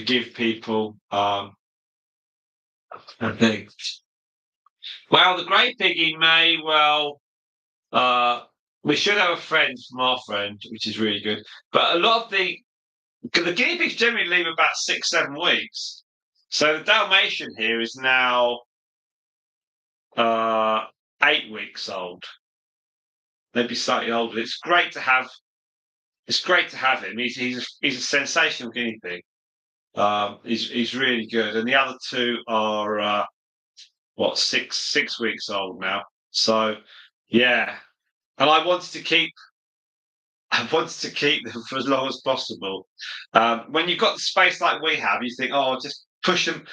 give people a thing. Well, the great piggy may well. We should have a friend from our friend, which is really good. But a lot of the guinea pigs generally live about 6-7 weeks. So the Dalmatian here is now 8 weeks old, maybe slightly older. It's great to have. It's great to have him. He's a sensational guinea pig. He's really good, and the other 2 are 6 weeks old now. So yeah, and I wanted to keep them for as long as possible. When you've got the space like we have, you think, oh, just push them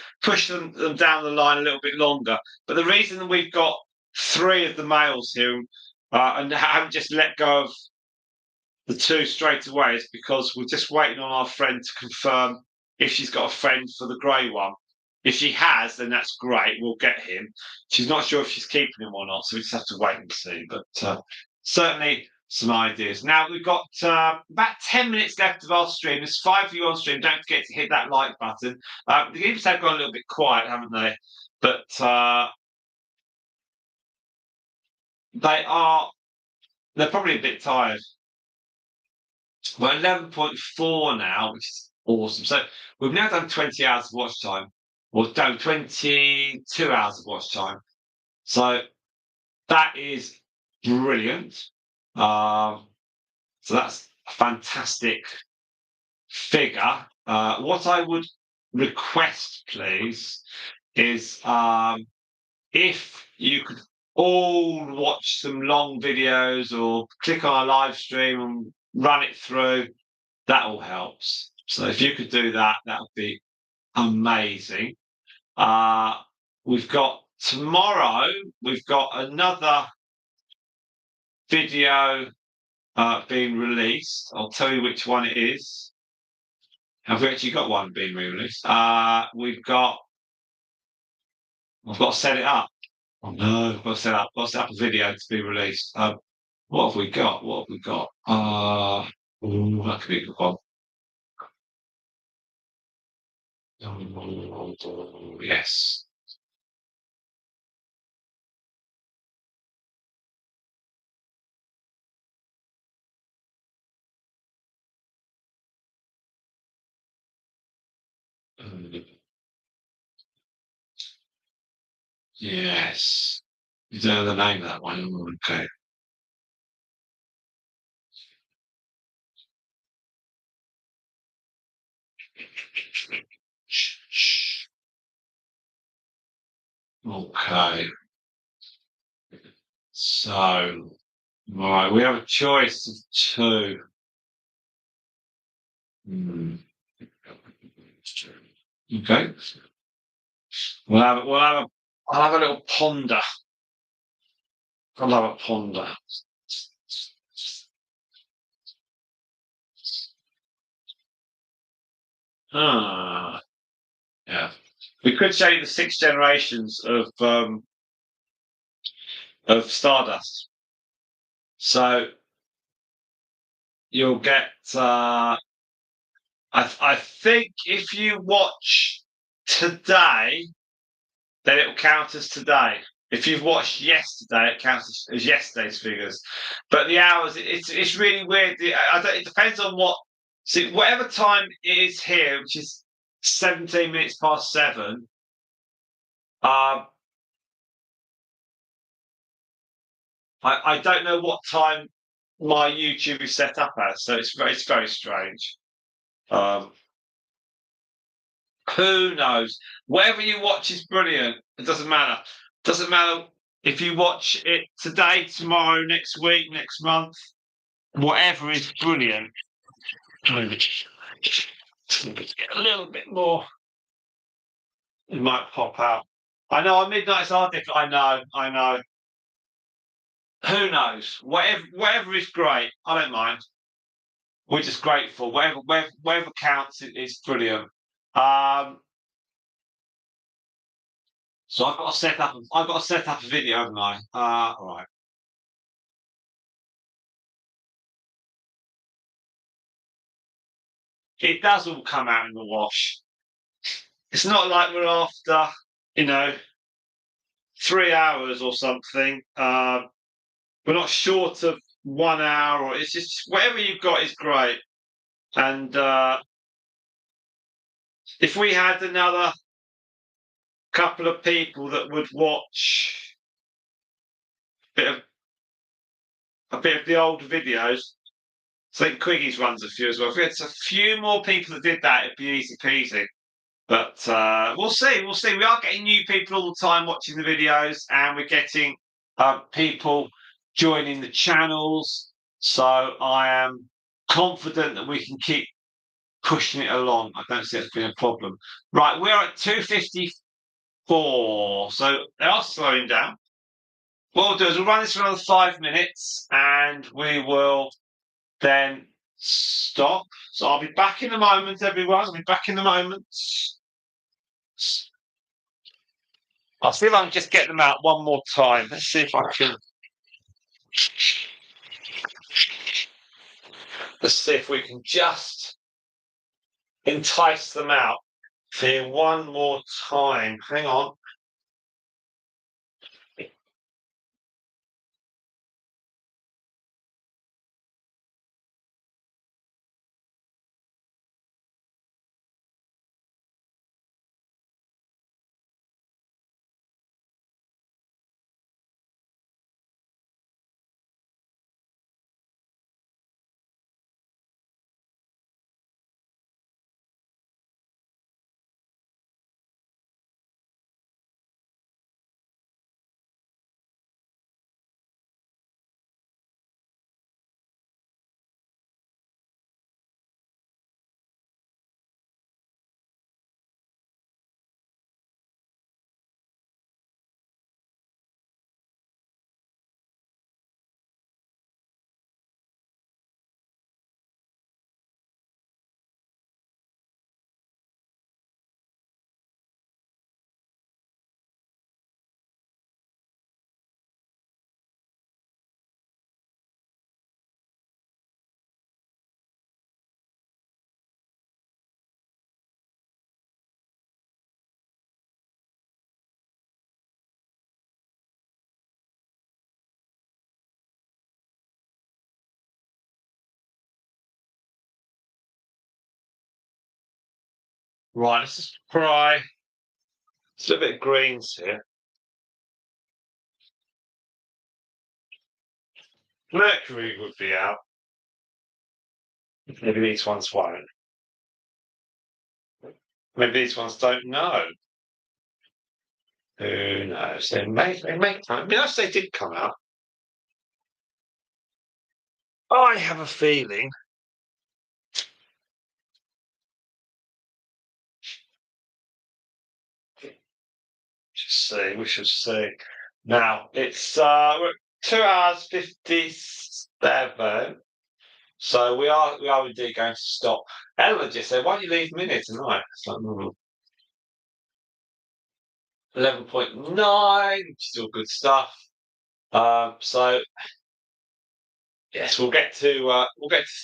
down the line a little bit longer. But the reason that we've got 3 of the males here and haven't just let go of the 2 straight away is because we're just waiting on our friend to confirm if she's got a friend for the grey one. If she has, then that's great. We'll get him. She's not sure if she's keeping him or not, so we just have to wait and see. But certainly some ideas. Now we've got about 10 minutes left of our stream. There's 5 of you on stream. Don't forget to hit that like button. The games have gone a little bit quiet, haven't they? But they're probably a bit tired. We're 11.4 now, which is awesome. So we've now done 20 hours of watch time. Or done 22 hours of watch time. So that is brilliant. So that's a fantastic figure. What I would request, please, is if you could all watch some long videos or click on a live stream and run it through, that all helps. So if you could do that, that would be amazing. Uh, we've got tomorrow, we've got another video being released. I'll tell you which one it is. Have we actually got one being released? I've got to set it up. Oh no, I've got to set up a video to be released. What have we got? What have we got? Ooh, that could be a good one. Oh, yes. Mm, yes. You don't know the name of that one. Oh, okay. Okay. So, right, we have a choice of two. Hmm. Okay. I'll have a little ponder. I'll have a ponder. Ah, yeah. We could show you the six generations of Stardust. So you'll get. I think if you watch today, then it'll count as today. If you've watched yesterday, it counts as yesterday's figures. But the hours, it's really weird. It depends on what. See, whatever time it is here, which is 17 minutes past 7. Um, I don't know what time my YouTube is set up as, so it's very strange. Um, who knows? Whatever you watch is brilliant. It doesn't matter. Doesn't matter if you watch it today, tomorrow, next week, next month. Whatever is brilliant. Get a little bit more. It might pop out. I know on midnights are different. I know. Who knows? Whatever is great. I don't mind. We're just grateful. Whatever counts is brilliant. Um, so I've got to set up a video, haven't I? All right. It does all come out in the wash. It's not like we're after, you know, 3 hours or something. We're not short of 1 hour, or it's just whatever you've got is great. And if we had another couple of people that would watch a bit of the old videos, I think Quiggy's runs a few as well. If we had a few more people that did that, it'd be easy peasy. But we'll see. We'll see. We are getting new people all the time watching the videos, and we're getting people joining the channels. So I am confident that we can keep pushing it along. I don't see it's been a problem. Right, we're at 2:54, so they are slowing down. What we'll do is we'll run this for another 5 minutes, and we will then stop. So I'll be back in a moment, everyone. I'll be back in a moment. I'll see if I can just get them out one more time. Let's see if I can. Let's see if we can just entice them out for one more time. Hang on. Right, let's just try. It's a bit of greens here. Mercury would be out. Maybe these ones won't. Maybe these ones don't know. Who knows? They may come. I mean, if they did come out, I have a feeling. We shall see. Now it's we're at 2 hours 57. So we are indeed going to stop. Ella just said, "Why don't you leave me here tonight?" It's like, 11.9, which is all good stuff. So yes, we'll get to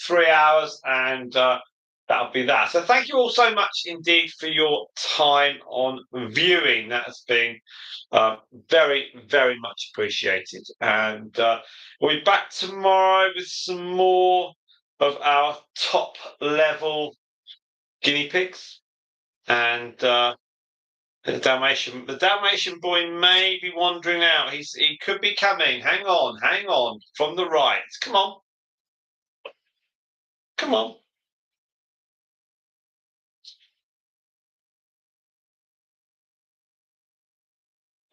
3 hours, and that'll be that. So thank you all so much indeed for your time on viewing. That has been very, very much appreciated. And we'll be back tomorrow with some more of our top level guinea pigs. And the Dalmatian boy may be wandering out. He could be coming. Hang on, from the right. Come on, come on.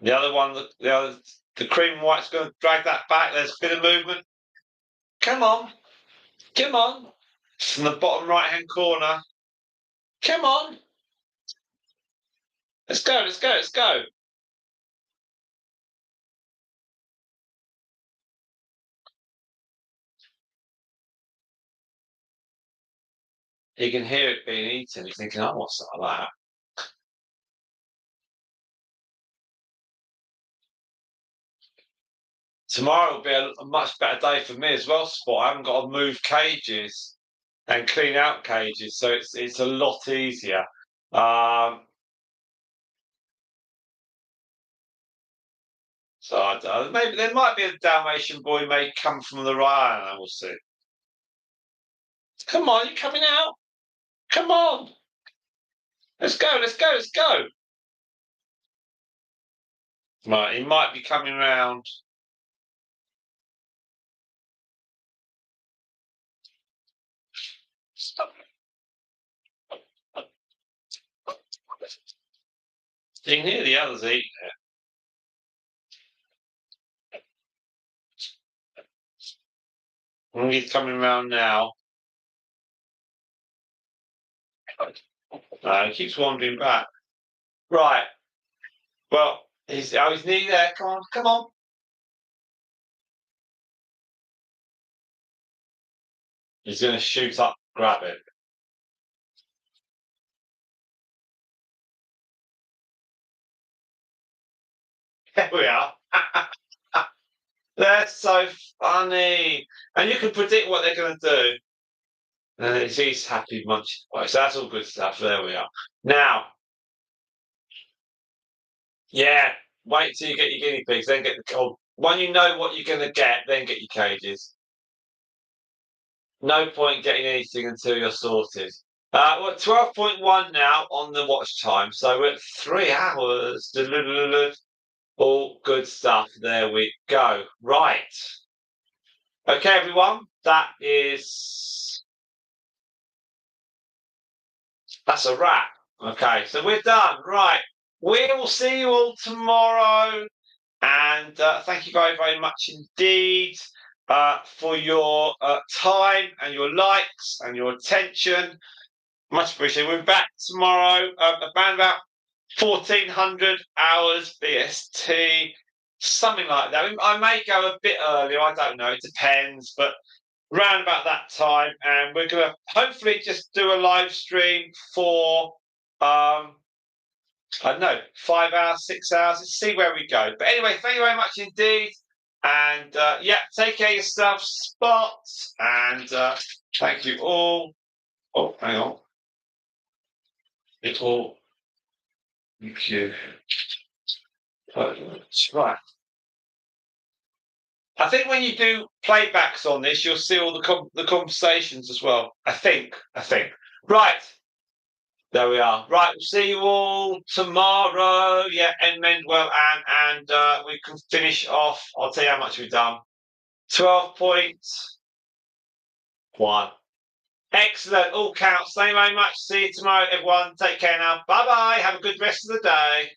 The other one, the cream and white's going to drag that back. There's a bit of movement. Come on, come on. It's in the bottom right hand corner. Come on. Let's go, let's go, let's go. You can hear it being eaten. You're thinking, oh, what's that like that? Tomorrow will be a much better day for me as well, Spot. I haven't got to move cages and clean out cages, so it's a lot easier. Um, so maybe there might be a Dalmatian boy may come from the right. I will see. Come on, you're coming out. Come on. Let's go, let's go, let's go. Right, he might be coming round. You can hear the others eating it. He's coming round now. No, he keeps wandering back. Right. Well, he's nearly there. Come on, come on. He's going to shoot up, grab it. There we are. They're so funny. And you can predict what they're going to do. And he's happy munching away. So that's all good stuff. There we are. Now, yeah, wait till you get your guinea pigs, then get the cold. When you know what you're going to get, then get your cages. No point getting anything until you're sorted. We're at 12.1 now on the watch time. So we're at 3 hours. All good stuff. There we go. Right. Okay, everyone. That's a wrap. Okay, so we're done. Right. We will see you all tomorrow. And thank you very, very much indeed for your time and your likes and your attention. Much appreciated. We're back tomorrow around about 1400 hours BST, something like that. I may go a bit earlier. I don't know. It depends, but round about that time, and we're going to hopefully just do a live stream for I don't know, 5 hours, 6 hours. Let's see where we go. But anyway, thank you very much indeed. And yeah, take care of yourself, Spot. And thank you all. Oh, hang on. Thank you. Right. I think when you do playbacks on this, you'll see all the conversations as well. I think. Right. There we are. Right, we'll see you all tomorrow. Yeah, end mend well, and we can finish off. I'll tell you how much we've done. 12.1. Excellent. All counts. Thank you very much. See you tomorrow, everyone. Take care now. Bye bye. Have a good rest of the day.